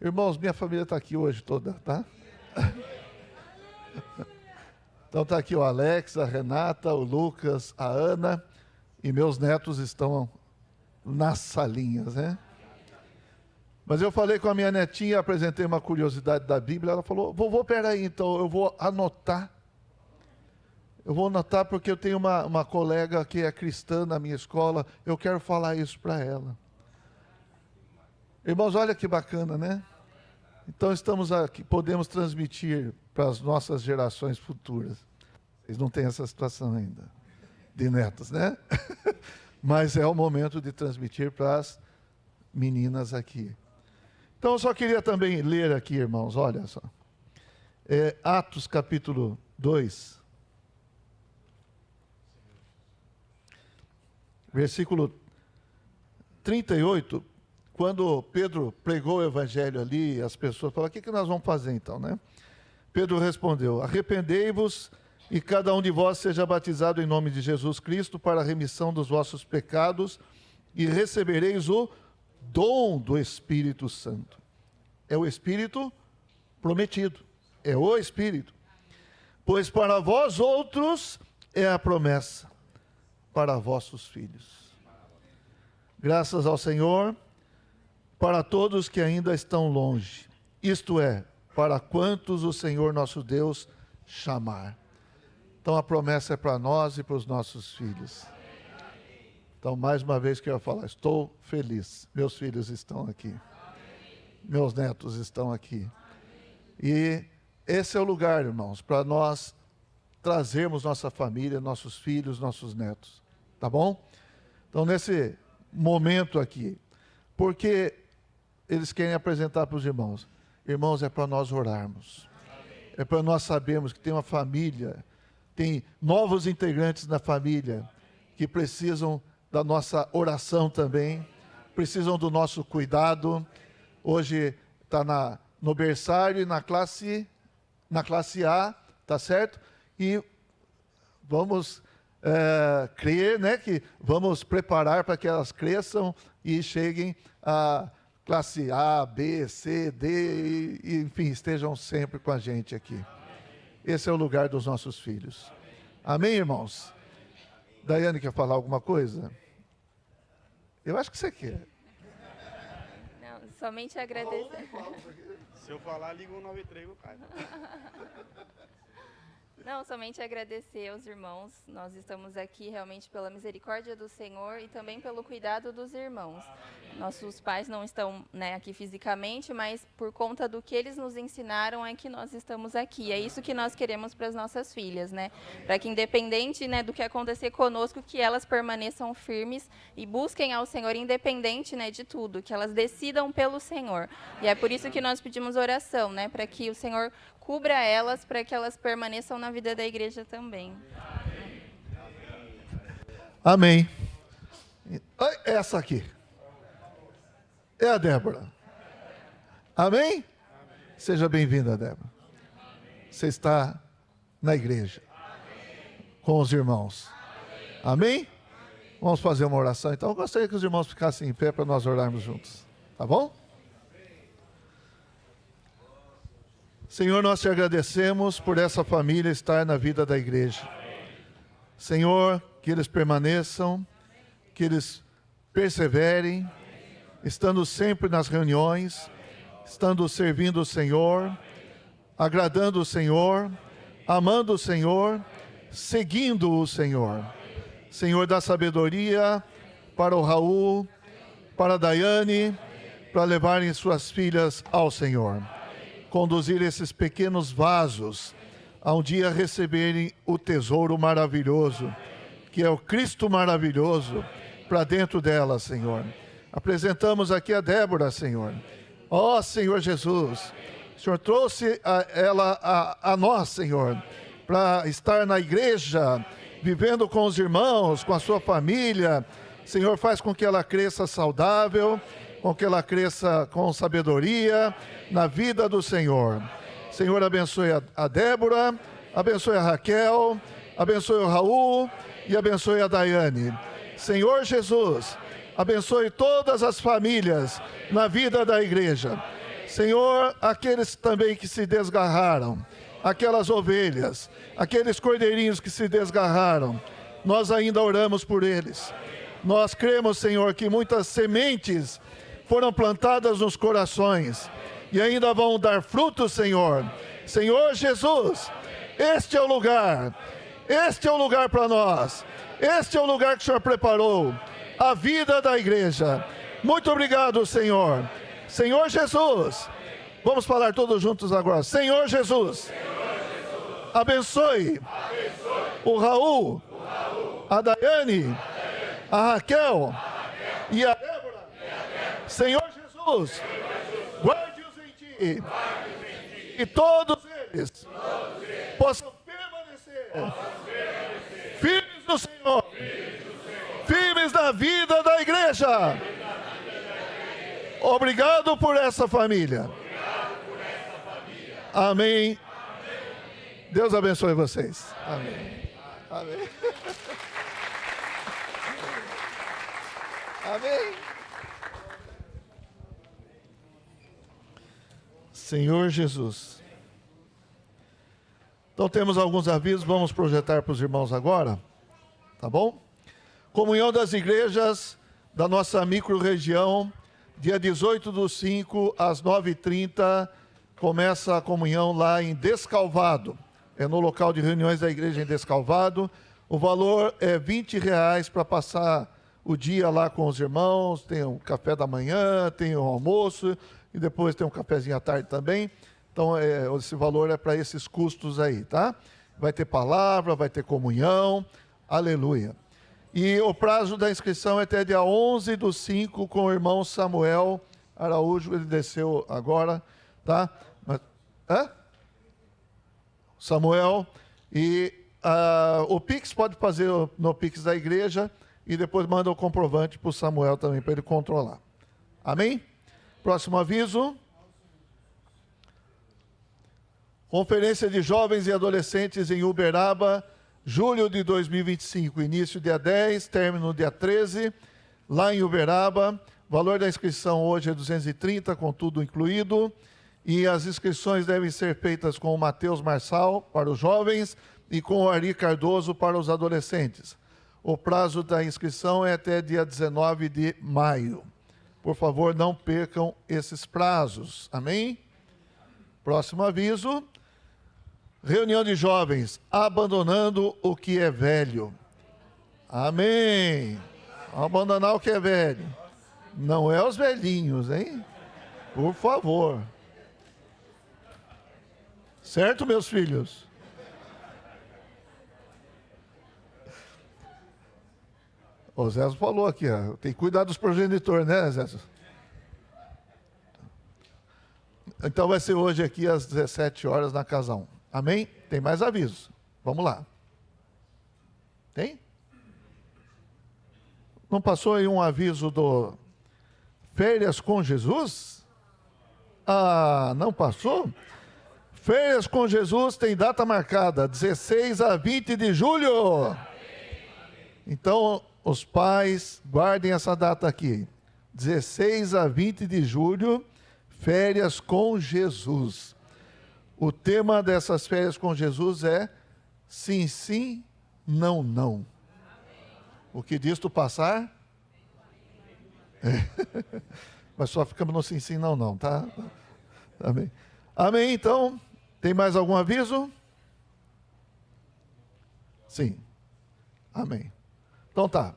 Irmãos, minha família está aqui hoje toda, tá? Então está aqui o Alex, a Renata, o Lucas, a Ana, e meus netos estão nas salinhas, né? Mas eu falei com a minha netinha, apresentei uma curiosidade da Bíblia, ela falou, vovô, peraí, então eu vou anotar. Eu vou anotar porque eu tenho uma colega que é cristã na minha escola, eu quero falar isso para ela. Irmãos, olha que bacana, né? Então estamos aqui, podemos transmitir para as nossas gerações futuras. Vocês não têm essa situação ainda, de netos, né? Mas é o momento de transmitir para as meninas aqui. Então eu só queria também ler aqui, irmãos, olha só. Atos capítulo 2. Versículo 38, quando Pedro pregou o evangelho ali, as pessoas falaram, o que nós vamos fazer então, né? Pedro respondeu, arrependei-vos e cada um de vós seja batizado em nome de Jesus Cristo para a remissão dos vossos pecados e recebereis o dom do Espírito Santo. É o Espírito prometido, é o Espírito. Pois para vós outros é a promessa, para vossos filhos. Graças ao Senhor, para todos que ainda estão longe, isto é, para quantos o Senhor nosso Deus chamar. Então a promessa é para nós e para os nossos filhos. Então, mais uma vez quero falar, estou feliz. Meus filhos estão aqui. Meus netos estão aqui. E esse é o lugar, irmãos, para nós trazermos nossa família, nossos filhos, nossos netos. Tá bom? Então, nesse momento aqui, porque eles querem apresentar para os irmãos. Irmãos, é para nós orarmos. É para nós sabermos que tem uma família, tem novos integrantes na família que precisam da nossa oração também, precisam do nosso cuidado. Hoje está no berçário e na classe A, tá certo? E vamos crer, né, que vamos preparar para que elas cresçam e cheguem a classe A, B, C, D, e enfim, estejam sempre com a gente aqui. Esse é o lugar dos nossos filhos. Amém, irmãos? Daiane quer falar alguma coisa? Eu acho que você quer. Não, somente agradecer. Se eu falar, liga o 93 e cai. Não, somente agradecer aos irmãos. Nós estamos aqui realmente pela misericórdia do Senhor e também pelo cuidado dos irmãos. Nossos pais não estão, né, aqui fisicamente, mas por conta do que eles nos ensinaram é que nós estamos aqui. É isso que nós queremos para as nossas filhas, né? Para que independente, né, do que acontecer conosco, que elas permaneçam firmes e busquem ao Senhor independente, né, de tudo, que elas decidam pelo Senhor. E é por isso que nós pedimos oração, né, para que o Senhor cubra elas, para que elas permaneçam na vida da igreja também. Amém. Essa aqui é a Débora. Amém? Seja bem-vinda, Débora. Você está na igreja com os irmãos. Amém? Vamos fazer uma oração. Então, eu gostaria que os irmãos ficassem em pé para nós orarmos juntos. Tá bom? Senhor, nós te agradecemos por essa família estar na vida da igreja. Senhor, que eles permaneçam, que eles perseverem, estando sempre nas reuniões, estando servindo o Senhor, agradando o Senhor, amando o Senhor, seguindo o Senhor. Senhor, dá sabedoria para o Raul, para a Daiane, para levarem suas filhas ao Senhor. Conduzir esses pequenos vasos a um dia receberem o tesouro maravilhoso, que é o Cristo maravilhoso, para dentro dela, Senhor. Apresentamos aqui a Débora, Senhor. Ó Senhor Jesus, o Senhor trouxe ela a nós, Senhor, para estar na igreja, vivendo com os irmãos, com a sua família. Senhor, faz com que ela cresça saudável, com que ela cresça com sabedoria na vida do Senhor. Senhor, abençoe a Débora, abençoe a Raquel, abençoe o Raul e abençoe a Daiane. Senhor Jesus, abençoe todas as famílias na vida da igreja. Senhor, aqueles também que se desgarraram, aquelas ovelhas, aqueles cordeirinhos que se desgarraram, nós ainda oramos por eles. Nós cremos, Senhor, que muitas sementes foram plantadas nos corações e ainda vão dar frutos, Senhor. Senhor Jesus, este é o lugar para nós, este é o lugar que o Senhor preparou, a vida da igreja. Muito obrigado, Senhor. Senhor Jesus, vamos falar todos juntos agora. Senhor Jesus, abençoe o Raul, a Daiane, a Raquel e a Débora. Senhor Jesus, guarde-os em Ti, e todos eles possam permanecer firmes no Senhor, firmes na vida da igreja. Obrigado por essa família. Amém. Deus abençoe vocês. Amém. Amém. Amém. Senhor Jesus. Então temos alguns avisos, vamos projetar para os irmãos agora, tá bom? Comunhão das igrejas da nossa micro-região, dia 18/5, às 9h30, começa a comunhão lá em Descalvado. É no local de reuniões da igreja em Descalvado. O valor é R$20 para passar o dia lá com os irmãos. Tem um café da manhã, tem um almoço e depois tem um cafezinho à tarde também. Então, esse valor é para esses custos aí, tá? Vai ter palavra, vai ter comunhão. Aleluia. E o prazo da inscrição é até dia 11/5 com o irmão Samuel Araújo. Ele desceu agora, tá? Samuel. E o Pix pode fazer no Pix da igreja e depois manda o comprovante para o Samuel também, para ele controlar. Amém? Próximo aviso. Conferência de Jovens e Adolescentes em Uberaba, julho de 2025. Início dia 10, término dia 13, lá em Uberaba. Valor da inscrição hoje é 230, com tudo incluído. E as inscrições devem ser feitas com o Matheus Marçal, para os jovens, e com o Ari Cardoso, para os adolescentes. O prazo da inscrição é até dia 19 de maio. Por favor, não percam esses prazos. Amém? Próximo aviso. Reunião de jovens, abandonando o que é velho. Amém. Abandonar o que é velho. Não é os velhinhos, hein? Por favor. Certo, meus filhos? O Zé falou aqui, ó, tem que cuidar dos progenitores, né, Zé? Então vai ser hoje aqui às 17 horas na Casa 1. Amém? Tem mais avisos. Vamos lá. Tem? Não passou aí um aviso do Férias com Jesus? Ah, não passou? Férias com Jesus tem data marcada, 16 a 20 de julho. Então, os pais, guardem essa data aqui. 16 a 20 de julho, Férias com Jesus. O tema dessas férias com Jesus é sim, sim, não, não. O que diz tu passar? Mas só ficamos no sim, sim, não, não, tá? Amém. Amém, então. Tem mais algum aviso? Sim. Amém. Então tá.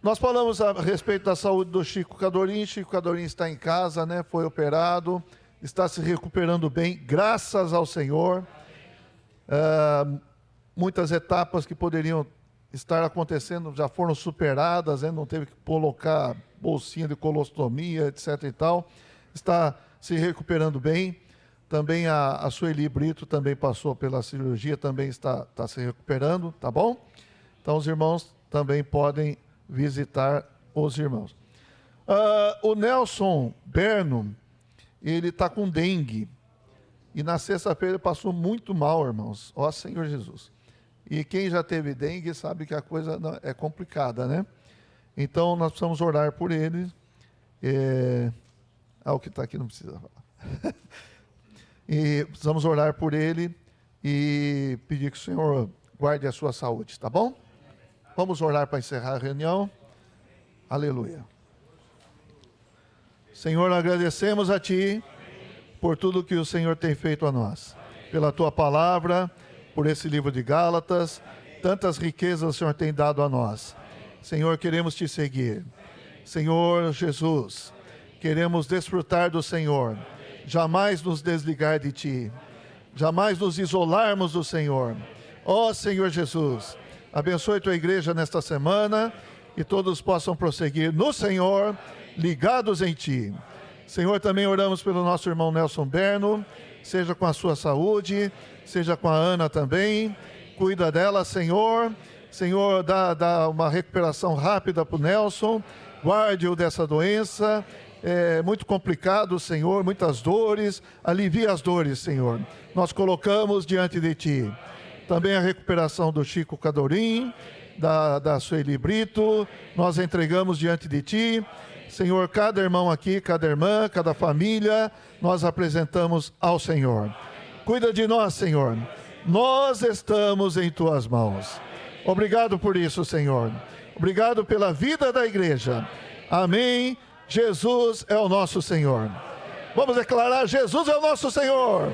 Nós falamos a respeito da saúde do Chico Cadorim. Chico Cadorim está em casa, né? Foi operado. Está se recuperando bem, graças ao Senhor. Muitas etapas que poderiam estar acontecendo já foram superadas, né? Não teve que colocar bolsinha de colostomia, etc. e tal. Está se recuperando bem. Também a Sueli Brito também passou pela cirurgia, também está se recuperando, tá bom? Então os irmãos também podem visitar os irmãos. O Nelson Berno, ele está com dengue. E na sexta-feira ele passou muito mal, irmãos. Ó Senhor Jesus. E quem já teve dengue sabe que a coisa é complicada, né? Então nós precisamos orar por ele. O que está aqui não precisa falar. E precisamos orar por ele e pedir que o Senhor guarde a sua saúde, tá bom? Vamos orar para encerrar a reunião. Aleluia. Senhor, agradecemos a Ti por tudo que o Senhor tem feito a nós. Pela Tua palavra, por esse livro de Gálatas, tantas riquezas o Senhor tem dado a nós. Senhor, queremos Te seguir. Senhor Jesus, queremos desfrutar do Senhor. Jamais nos desligar de Ti. Jamais nos isolarmos do Senhor. Ó Senhor Jesus, abençoe Tua igreja nesta semana e todos possam prosseguir no Senhor, ligados em Ti. Senhor, também oramos pelo nosso irmão Nelson Berno, seja com a sua saúde, seja com a Ana também, cuida dela, Senhor. Senhor, dá uma recuperação rápida para o Nelson, guarde-o dessa doença, é muito complicado, Senhor, muitas dores, alivia as dores, Senhor. Nós colocamos diante de Ti. Também a recuperação do Chico Cadorim, da Sueli Brito, nós entregamos diante de Ti. Senhor, cada irmão aqui, cada irmã, cada família, nós apresentamos ao Senhor. Cuida de nós, Senhor. Nós estamos em Tuas mãos. Obrigado por isso, Senhor. Obrigado pela vida da igreja. Amém. Jesus é o nosso Senhor. Vamos declarar: Jesus é o nosso Senhor.